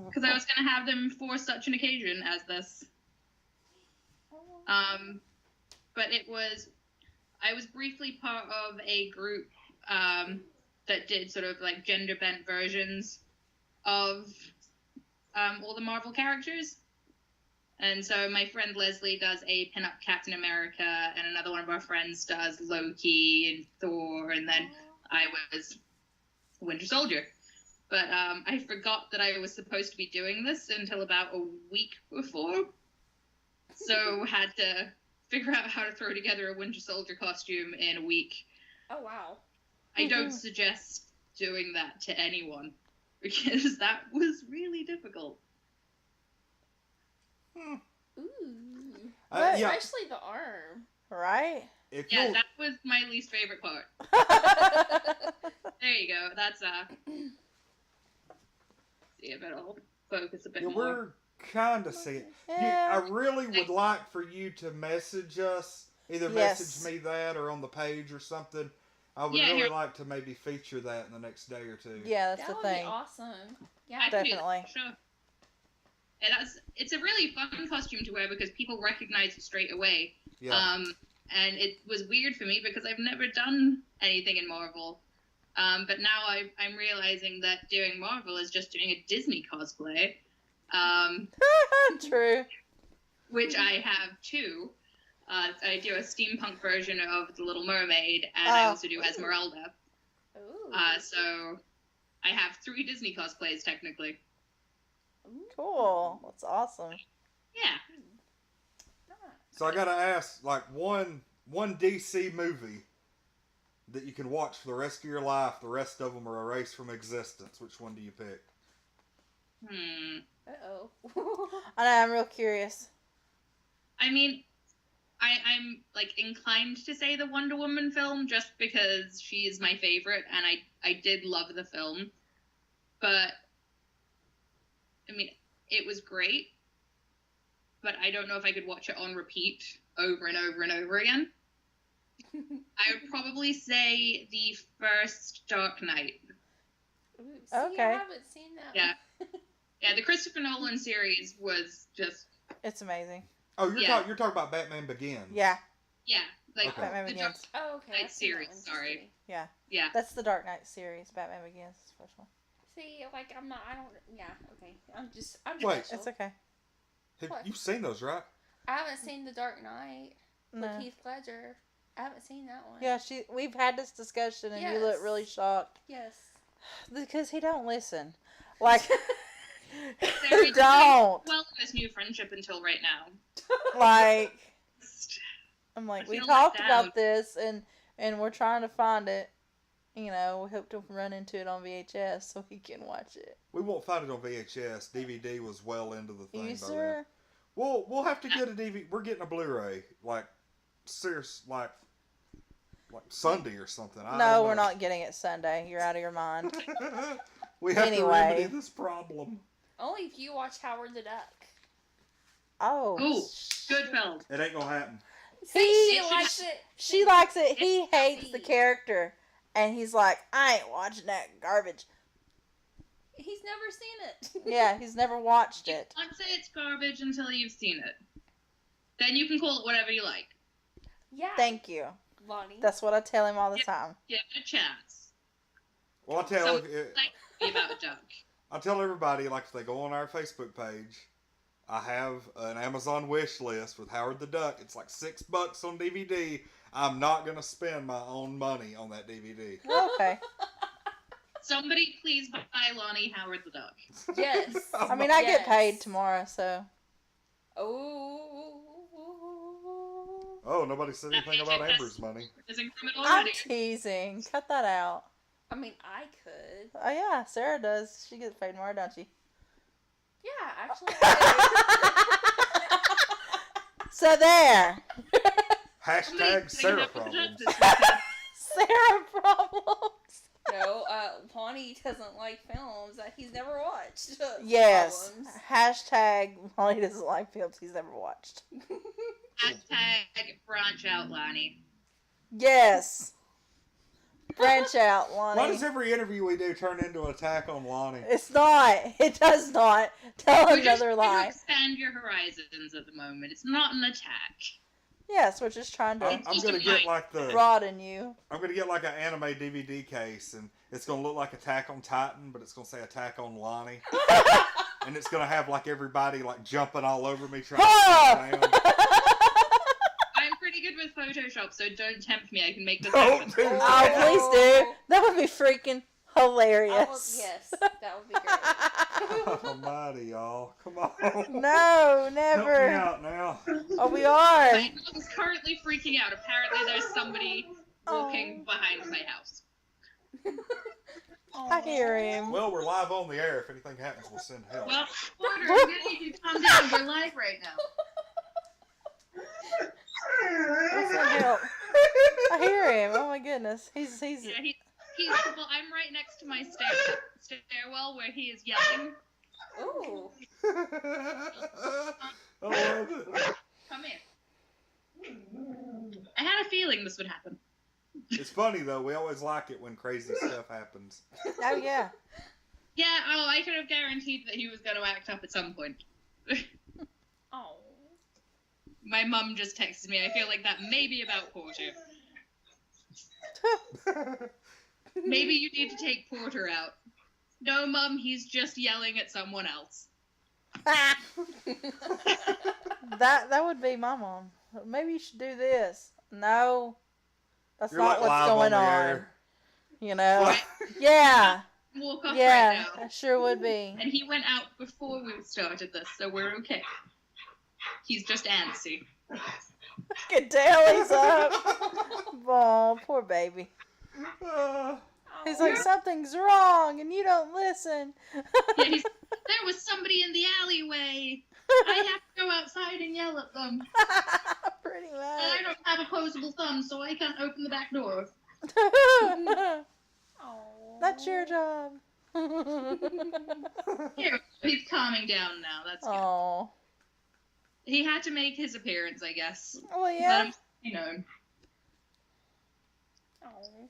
S1: Because I was going to have them for such an occasion as this. But I was briefly part of a group that did sort of like gender bent versions of all the Marvel characters. And so my friend Leslie does a pinup Captain America, and another one of our friends does Loki and Thor, and then I was Winter Soldier. But I forgot that I was supposed to be doing this until about a week before. So had to figure out how to throw together a Winter Soldier costume in a week.
S5: Oh, wow.
S1: I don't suggest doing that to anyone, because that was really difficult.
S5: Ooh.
S3: Yeah.
S5: Especially the arm.
S4: Right?
S3: If
S1: Yeah,
S3: you'll,
S1: that was my least favorite part. There you go. That's see if it'll focus a bit more.
S3: we're kind of seeing.
S4: Yeah.
S3: I really would like for you to message us, either
S4: Yes.
S3: message me that or on the page or something. I would
S1: Yeah,
S3: really
S1: here.
S3: like to maybe feature that in the next day or two.
S4: Yeah, that's
S5: That
S4: the
S5: would
S4: thing.
S5: be awesome. Yeah.
S1: I can do
S4: Definitely.
S1: that, sure. Yeah, it's a really fun costume to wear because people recognize it straight away.
S3: Yeah.
S1: And it was weird for me because I've never done anything in Marvel. But now I'm realizing that doing Marvel is just doing a Disney cosplay,
S4: True.
S1: which I have too. I do a steampunk version of The Little Mermaid, and I also do Esmeralda.
S5: Ooh.
S1: So I have 3 Disney cosplays technically.
S5: Ooh.
S4: Cool. That's awesome.
S1: Yeah.
S3: So I gotta ask, like one DC movie that you can watch for the rest of your life. The rest of them are erased from existence. Which one do you pick?
S5: Uh-oh.
S4: I know, I'm real curious.
S1: I mean, I'm like inclined to say the Wonder Woman film just because she is my favorite, and I did love the film. But I mean, it was great, but I don't know if I could watch it on repeat over and over and over again. I would probably say the first Dark Knight.
S5: Ooh, see,
S4: Okay.
S5: I haven't seen that
S1: Yeah.
S5: one.
S1: Yeah, the Christopher Nolan series was just,
S4: It's amazing.
S3: Oh, you're
S1: Yeah.
S3: talking about Batman Begins.
S4: Yeah.
S1: yeah, like
S3: Okay.
S4: Batman
S1: the
S4: Begins.
S5: Oh, okay.
S1: Night
S5: I've seen that
S1: series,
S5: one, just
S1: sorry.
S5: kidding.
S1: yeah.
S4: That's the Dark Knight series. Batman Begins is the first one.
S5: See, like, yeah, okay. I'm just
S3: Wait.
S5: special.
S4: It's okay.
S3: Have you seen those, right?
S5: I haven't seen The Dark Knight
S4: No.
S5: with Heath Ledger. I haven't seen that one.
S4: Yeah, we've had this discussion and you look
S5: Yes.
S4: really shocked.
S5: Yes.
S4: Because he don't listen. Like,
S1: Very-
S4: don't.
S1: Well, in this new friendship until right now.
S4: Like, I'm like,
S1: I
S4: we
S1: feel
S4: talked
S1: left
S4: about
S1: out.
S4: this and we're trying to find it. You know, we hope to run into it on VHS so we can watch it.
S3: We won't find it on VHS. DVD was well into the thing
S4: You
S3: by
S4: sure?
S3: then. We'll have to get a DVD. We're getting a Blu-ray, like serious, like Sunday or something. I
S4: No,
S3: don't
S4: we're
S3: know.
S4: not getting it Sunday. You're out of your mind.
S3: We have to
S4: Anyway.
S3: remedy this problem.
S5: Only if you watch Howard the Duck.
S4: Oh.
S1: Ooh, good film.
S3: It ain't gonna happen.
S5: See, she
S1: should-
S5: likes it.
S4: She likes it. He
S5: It's
S4: hates the
S5: happy.
S4: character. And he's like, I ain't watching that garbage.
S5: He's never seen it.
S4: Yeah, he's never watched
S1: You
S4: it.
S1: can't say it's garbage until you've seen it. Then you can call it whatever you like.
S5: Yeah.
S4: Thank you.
S5: Lonnie.
S4: That's what I tell him all the time.
S1: Give it a chance.
S3: Well, I'll tell
S1: Like be about a duck.
S3: I'll tell everybody, like if they go on our Facebook page, I have an Amazon wish list with Howard the Duck. It's like $6 on DVD. I'm not gonna spend my own money on that DVD.
S4: Okay.
S1: Somebody please buy Lonnie Howard the Duck.
S5: Yes.
S4: I mean, I get paid tomorrow, so.
S5: Oh.
S3: Oh, nobody said anything about Amber's money.
S4: I'm teasing. Cut that out.
S5: I mean, I could.
S4: Oh, yeah, Sarah does. She gets paid more, don't she?
S5: Yeah, actually. I
S4: So there.
S3: Hashtag Sarah problems.
S4: Sarah problems.
S5: do. No, Lonnie doesn't like films that he's never watched.
S4: Yes.
S5: Problems.
S4: Hashtag Lonnie doesn't like films he's never watched.
S1: Hashtag branch out, Lonnie.
S4: Yes. Branch out, Lonnie.
S3: Why does every interview we do turn into an attack on Lonnie?
S4: It's not. It does not. Tell
S1: We're just
S4: another
S1: trying to
S4: lie.
S1: expand your horizons at the moment. It's not an attack.
S4: Yes, we're just trying to
S3: I'm gonna get like
S4: broaden you.
S3: I'm gonna get like an anime DVD case, and it's gonna look like Attack on Titan, but it's gonna say Attack on Lonnie, and it's gonna have like everybody like jumping all over me trying to sit down.
S1: I'm pretty good with Photoshop, so don't tempt me. I can make this
S3: Don't
S1: happen.
S3: do
S4: Oh,
S3: that.
S4: please do. That would be freaking hilarious.
S5: Yes, that would be great.
S3: Almighty, y'all. Come on.
S4: No,
S3: Help me
S4: never.
S3: out now.
S4: Oh, we are.
S1: My dog is currently freaking out. Apparently, there's somebody walking behind my house.
S4: I hear him.
S3: Well, we're live on the air. If anything happens, we'll send help.
S1: Well, Porter, I'm gonna need you to calm down. We're live right now.
S4: That's some help. I hear him. Oh my goodness. He's
S1: Yeah, well, I'm right next to my stairwell where he is yelling.
S5: Ooh.
S3: I love it.
S1: Come here. I had a feeling this would happen.
S3: It's funny though. We always like it when crazy stuff happens.
S4: oh yeah.
S1: Yeah, I could have guaranteed that he was going to act up at some point.
S5: Oh.
S1: My mum just texted me. I feel like that may be about Porter. Maybe you need to take Porter out. No, Mum, he's just yelling at someone else.
S4: that would be my mom. Maybe you should do this. No. That's
S3: You're
S4: not
S3: like
S4: what's
S3: live
S4: going
S3: on the
S4: on.
S3: air.
S4: You know?
S1: Right?
S4: Yeah.
S1: Walk off
S4: Yeah.
S1: right now.
S4: That sure would be.
S1: And he went out before we started this, so we're okay. He's just antsy.
S4: Can tell he's up. Oh, poor baby. He's like, something's wrong, and you don't listen.
S1: Yeah, there was somebody in the alleyway. I have to go outside and yell at them.
S4: Pretty
S1: And I
S4: much.
S1: don't have opposable thumbs, so I can't open the back door.
S5: Oh.
S4: That's your job.
S1: Here, he's calming down now. That's good.
S4: Oh.
S1: He had to make his appearance, I guess.
S4: Well,
S1: Let
S4: yeah.
S1: him, you know.
S4: Oh.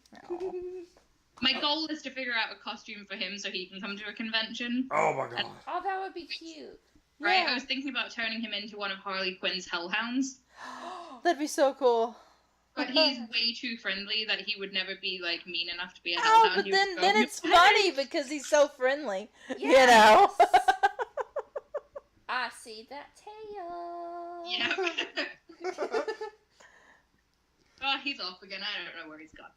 S1: My goal is to figure out a costume for him so he can come to a convention.
S3: Oh my god.
S5: Oh, that would be cute.
S1: Right?
S4: Yeah.
S1: I was thinking about turning him into one of Harley Quinn's hellhounds.
S4: That'd be so cool.
S1: But he's way too friendly that he would never be, like, mean enough to be a
S4: Oh,
S1: hellhound.
S4: but
S1: He would
S4: then
S1: go,
S4: it's funny because he's so friendly. You
S5: Yes.
S4: know?
S5: I see that tail.
S1: Yeah. Oh, he's off again. I don't know where he's gone.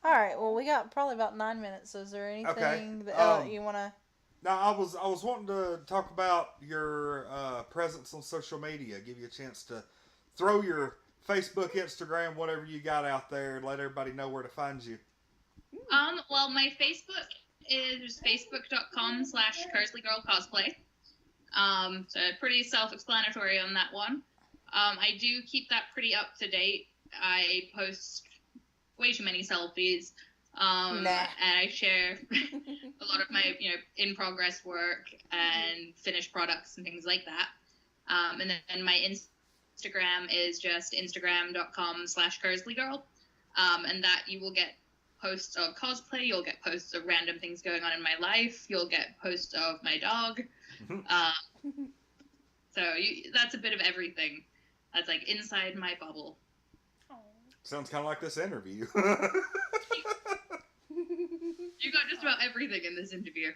S4: All right. Well, we got probably about 9 minutes. So is there anything that you want to?
S3: Now I was wanting to talk about your presence on social media. Give you a chance to throw your Facebook, Instagram, whatever you got out there, and let everybody know where to find you.
S1: Well, my Facebook is facebook.com/Kersleygirl Cosplay. So pretty self-explanatory on that one. I do keep that pretty up to date. I post way too many selfies. And I share a lot of my, in progress work and finished products and things like that. And then my Instagram is just instagram.com/Kersleygirl. And that you will get posts of cosplay, you'll get posts of random things going on in my life, you'll get posts of my dog. So that's a bit of everything. That's like inside my bubble.
S3: Sounds kind of like this interview.
S1: You got just about everything in this interview.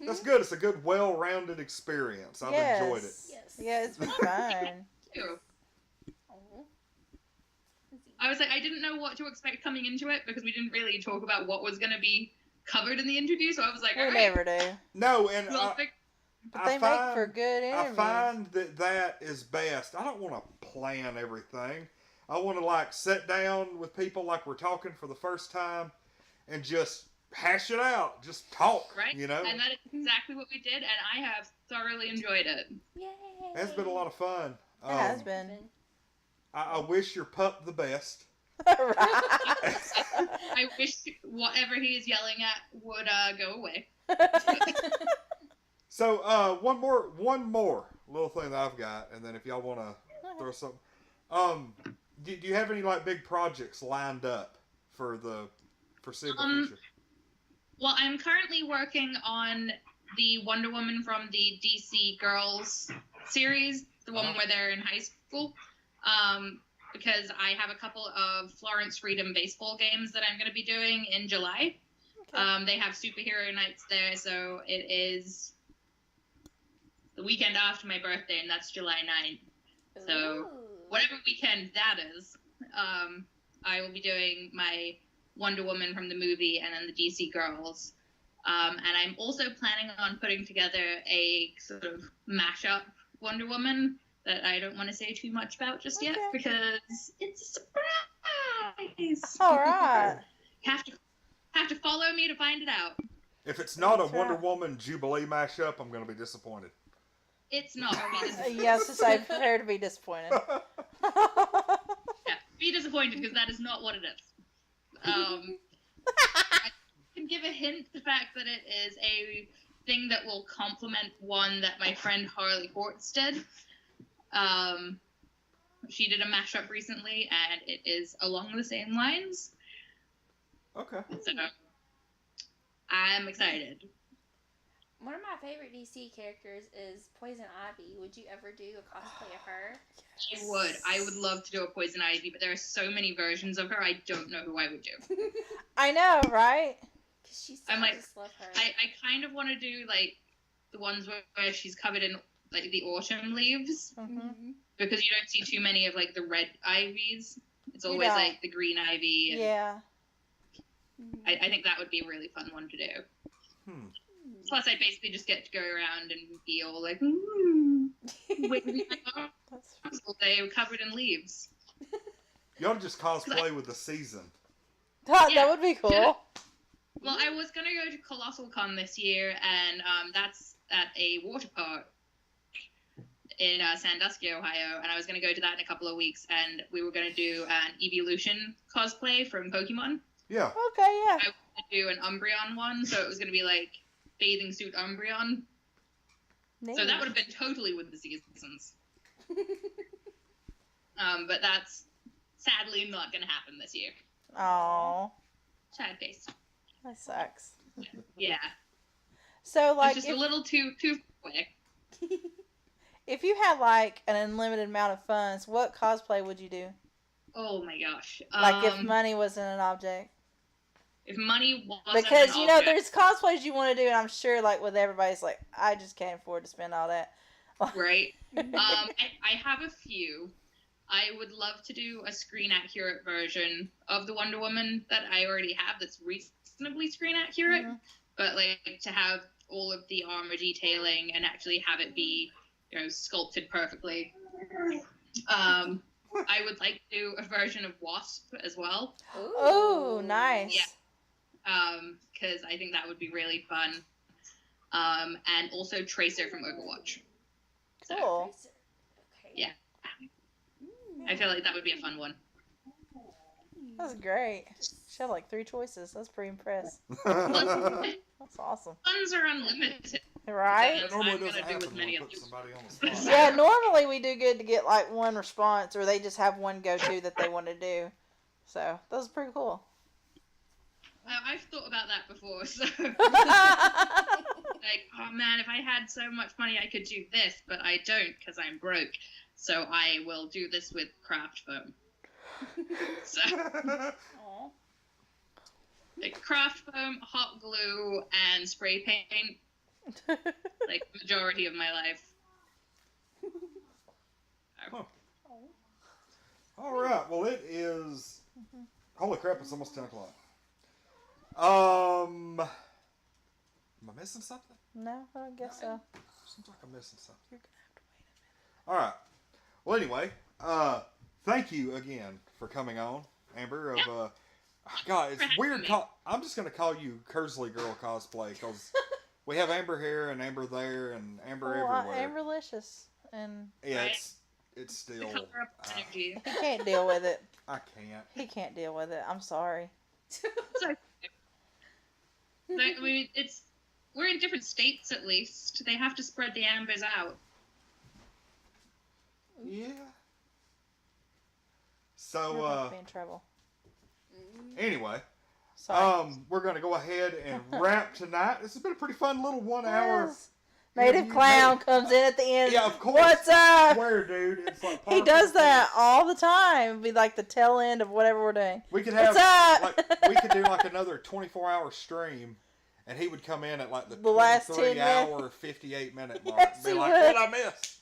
S3: That's good. It's a good, well-rounded experience. I've enjoyed it.
S5: Yes.
S4: Yeah, it's been fun.
S1: Too.
S5: Oh.
S1: I was like, I didn't know what to expect coming into it because we didn't really talk about what was going to be covered in the interview. So I was like,
S4: We
S1: all right,
S4: never do.
S3: No, and
S1: we'll
S4: But they make for good
S3: I
S4: interviews.
S3: find that is best. I don't want to plan everything. I want to like sit down with people like we're talking for the first time and just hash it out, just talk.
S1: right?
S3: You know,
S1: And that is exactly what we did, and I have thoroughly enjoyed it.
S5: Yay.
S3: it's been a lot of fun.
S4: It has been.
S3: I wish your pup the best.
S4: Right.
S1: I wish whatever he is yelling at would go away.
S3: So one more little thing that I've got, and then if y'all want to throw something, do you have any like big projects lined up for the foreseeable future?
S1: Well, I'm currently working on the Wonder Woman from the DC Girls series, the one where they're in high school. Because I have a couple of Florence Freedom baseball games that I'm going to be doing in July.
S4: Okay.
S1: They have superhero nights there, so it is the weekend after my birthday, and that's July 9th. So
S5: Ooh.
S1: whatever weekend that is, I will be doing my Wonder Woman from the movie and then the DC Girls. And I'm also planning on putting together a sort of mashup Wonder Woman that I don't want to say too much about just yet
S4: Okay.
S1: because it's a surprise.
S4: All right.
S1: Have to follow me to find it out.
S3: If it's not a
S4: That's
S3: Wonder
S4: right.
S3: Woman Jubilee mashup, I'm going to be disappointed.
S1: It's not. Be disappointed.
S4: Yes, to say, prepare to be disappointed.
S1: Yeah, be disappointed because that is not what it is. I can give a hint: the fact that it is a thing that will complement one that my friend Harley Hortz did. She did a mashup recently, and it is along the same lines.
S3: Okay.
S1: So I'm excited.
S5: One of my favorite DC characters is Poison Ivy. Would you ever do a cosplay of her?
S1: I would love to do a Poison Ivy, but there are so many versions of her, I don't know who I would do.
S4: I know, right?
S5: Because she's
S1: I'm like,
S5: I just love her.
S1: I kind of want to do, like, the ones where she's covered in, like, the autumn leaves,
S4: Mm-hmm.
S1: because you don't see too many of, like, the red ivies. It's
S4: You
S1: always,
S4: don't.
S1: like, the green ivy. And
S4: Yeah.
S1: I think that would be a really fun one to do. Plus, I basically just get to go around and be all like, waving my arms all day covered in leaves.
S3: You ought to just cosplay with the season.
S4: That would be cool.
S1: Yeah. Well, I was going to go to Colossal Con this year, and that's at a water park in Sandusky, Ohio, and I was going to go to that in a couple of weeks, and we were going to do an Evolution cosplay from Pokemon.
S3: Yeah.
S4: Okay, yeah.
S1: I was going to do an Umbreon one, so it was going to be like bathing suit Umbreon.
S4: Neat.
S1: So that would have been totally with the seasons. But that's sadly not going to happen this year.
S4: Aw,
S1: Sad face.
S4: that sucks.
S1: Yeah.
S4: So, like,
S1: It's just a little too quick.
S4: if you had, like, an unlimited amount of funds, what cosplay would you do?
S1: Oh my gosh.
S4: Like, if money wasn't an object.
S1: If money wasn't
S4: Because,
S1: an
S4: you know,
S1: object,
S4: there's cosplays you want to do, and I'm sure, like, with everybody's like, I just can't afford to spend all that.
S1: right? I have a few. I would love to do a screen accurate version of the Wonder Woman that I already have that's reasonably screen accurate,
S4: Mhm.
S1: but like to have all of the armor detailing and actually have it be, you know, sculpted perfectly. I would like to do a version of Wasp as well,
S4: Oh, nice.
S1: Yeah. Because I think that would be really fun. And also Tracer from Overwatch. So,
S4: Cool.
S5: Okay.
S1: Yeah. I feel like that would be a fun one.
S4: That's great. She had like 3 choices. That's pretty impressed.
S1: Funds
S4: That's awesome.
S1: are unlimited.
S4: Right?
S3: That normally
S1: I'm gonna
S3: doesn't
S1: do
S3: happen
S1: with many
S3: when
S1: of
S3: we put
S1: you.
S3: somebody on the spot.
S4: Yeah, normally we do good to get like one response, or they just have one go-to that they want to do. So, that was pretty cool.
S1: I've thought about that before, so like, oh man, if I had so much money I could do this, but I don't because I'm broke. So I will do this with craft foam. So
S5: Aw.
S1: Like craft foam, hot glue, and spray paint. Like the majority of my life.
S3: Huh. All right. Well, it is. Holy crap! It's almost 10 o'clock. Am I missing something?
S4: No, I don't guess so.
S3: Seems like I'm missing something. You're gonna have to wait a minute. All right. Well, anyway, thank you again for coming on, Amber. God, it's weird. I'm just gonna call you Kersleygirl Cosplay because we have Amber here and Amber there and Amber everywhere.
S4: Amberlicious, and
S3: Yeah,
S1: Right.
S3: it's still.
S1: The color up energy.
S4: he can't deal with it.
S3: I can't.
S4: He can't deal with it. I'm sorry.
S1: It's okay. I mean, we're in different states at least. They have to spread the ambers out.
S3: Yeah.
S4: You're
S3: So
S4: gonna be in trouble.
S3: anyway,
S4: Sorry.
S3: we're gonna go ahead and wrap tonight. This has been a pretty fun little 1 hour.
S4: Yes. Native
S3: interview.
S4: clown comes in at the end.
S3: Yeah, of course.
S4: What's up?
S3: Swear, dude. It's like
S4: He does that all the time. It'd be like the tail end of whatever we're doing.
S3: We could have
S4: What's up?
S3: like we could do like another 24-hour stream, and he would come in at like the
S4: last 10
S3: 23-hour, 58-minute mark.
S4: Yes,
S3: And be
S4: he
S3: like,
S4: would.
S3: "What I missed?"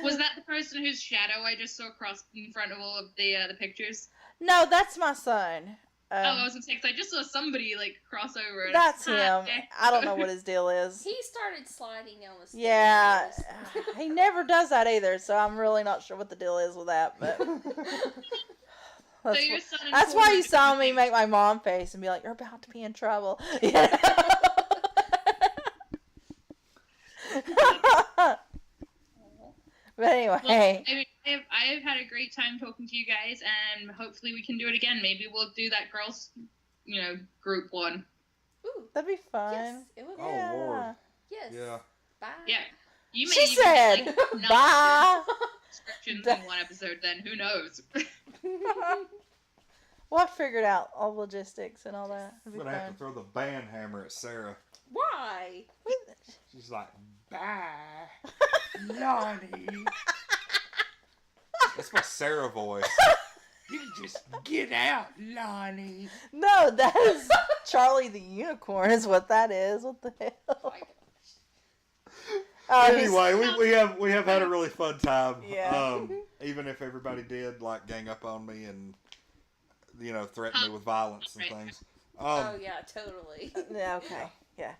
S1: Was that the person whose shadow I just saw cross in front of all of the pictures?
S4: No, that's my son.
S1: I was gonna say, 'cause I just saw somebody like cross over. And
S4: That's
S1: I
S4: him. I don't know what his deal is.
S5: He started sliding down the stairs.
S4: Yeah, he never does that either, so I'm really not sure what the deal is with that. But
S1: So your son and
S4: that's why
S1: Cora
S4: you saw me
S1: did
S4: make my mom face and be like, "You're about to be in trouble." You know? But anyway,
S1: Well, I have had a great time talking to you guys, and hopefully we can do it again. Maybe we'll do that girls, group one.
S5: Ooh,
S4: that'd be fun.
S5: yes, it would be.
S3: Oh,
S4: Yeah.
S3: Lord.
S5: Yes.
S3: Yeah.
S5: Bye.
S1: Yeah. You may
S4: She
S1: even
S4: said,
S1: get, like,
S4: "Bye."
S1: descriptions in one episode. Then who knows?
S4: Well, I figured out all logistics and all that. It'd
S3: I'm
S4: be
S3: gonna have to
S4: fun.
S3: throw the band hammer at Sarah.
S5: Why?
S3: She's like, "Bye, Lonnie." That's my Sarah voice. You just get out, Lonnie.
S4: No, that is Charlie the Unicorn. Is what that is. What the hell?
S5: Oh my gosh.
S4: Oh, he's-
S3: Anyway, we have had a really fun time.
S4: Yeah.
S3: Even if everybody did like gang up on me and threaten me with violence and things.
S5: Oh yeah, totally.
S4: Yeah, okay. Yeah.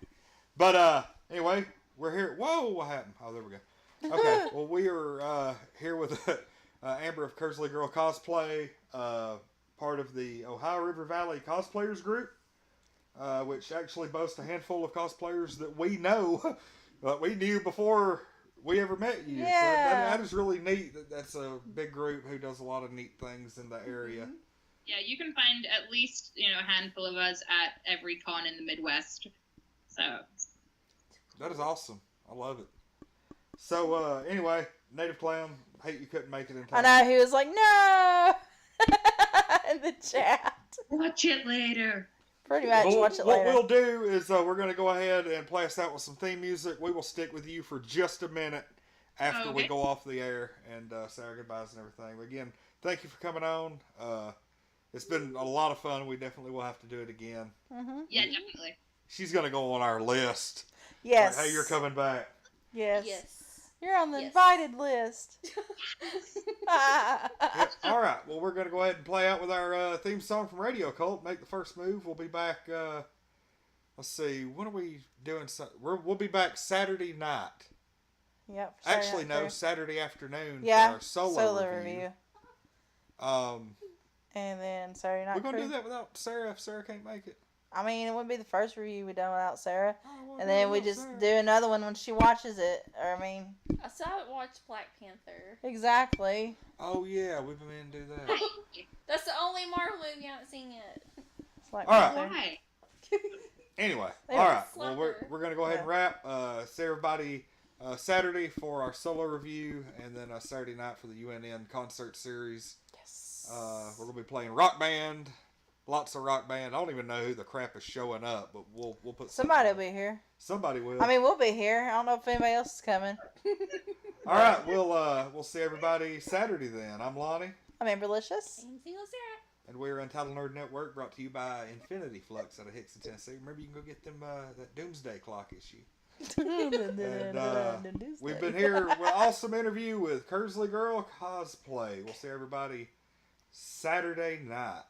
S3: But anyway, we're here. Whoa, what happened? Oh, there we go. Okay, well we are here with Amber of Kersleygirl Cosplay, part of the Ohio River Valley Cosplayers group, which actually boasts a handful of cosplayers that we know, that we knew before we ever met you.
S4: Yeah.
S3: So that is really neat. That's a big group who does a lot of neat things in the area.
S1: Yeah, you can find at least a handful of us at every con in the Midwest. So
S3: That is awesome. I love it. So anyway, Native Clown, hate you couldn't make it in
S4: I
S3: time.
S4: know, he was like, "No!" in the chat.
S1: watch it later.
S4: Pretty much, watch it
S3: what
S4: later.
S3: we'll do is we're going to go ahead and play us out with some theme music. We will stick with you for just a minute after we
S1: Okay.
S3: go off the air and say our goodbyes and everything. But again, thank you for coming on. It's been a lot of fun. We definitely will have to do it again.
S4: Mm-hmm.
S1: Yeah, definitely.
S3: She's going to go on our list.
S4: Yes.
S3: Like, hey, you're coming back.
S4: Yes.
S5: Yes.
S4: You're on the
S5: Yes.
S4: invited list.
S3: Yep. All right. Well, we're going to go ahead and play out with our theme song from Radio Cult. Make the first move. We'll be back. Let's see. When are we doing? We'll be back Saturday night.
S4: Yep.
S3: Actually, no,
S4: Saturday.
S3: Saturday afternoon
S4: Yeah.
S3: for our solo
S4: review.
S3: Um,
S4: And then Saturday night.
S3: we're gonna
S4: crew.
S3: do that without Sarah if Sarah can't make it.
S4: I mean, it wouldn't be the first review we done without Sarah.
S3: Oh, well,
S4: And then we
S3: without
S4: just
S3: Sarah.
S4: do another one when she watches it. Or, I mean,
S5: I still haven't watched Black Panther.
S4: exactly.
S3: Oh yeah, we've been meaning to do that.
S5: That's the only Marvel movie I haven't seen yet.
S4: It's like
S3: All right.
S4: Panther.
S1: Why?
S3: Anyway,
S4: They
S3: all
S4: were
S3: right. Well, we're gonna go ahead and wrap. See everybody Saturday for our solo review, and then Saturday night for the UNN concert series.
S4: Yes.
S3: We're gonna be playing Rock Band. Lots of Rock Band. I don't even know who the crap is showing up, but we'll put
S4: Somebody will
S3: something.
S4: be here.
S3: Somebody will.
S4: I mean, we'll be here. I don't know if anybody else is coming.
S3: all right. We'll see everybody Saturday then. I'm Lonnie,
S4: I'm Amberlicious.
S5: I'm single Sarah.
S3: And we're Untitled Nerd Network, brought to you by Infinity Flux out of Hickson, Tennessee. Remember, you can go get them that Doomsday Clock issue. And we've been here with an awesome interview with Kersleygirl Cosplay. We'll see everybody Saturday night.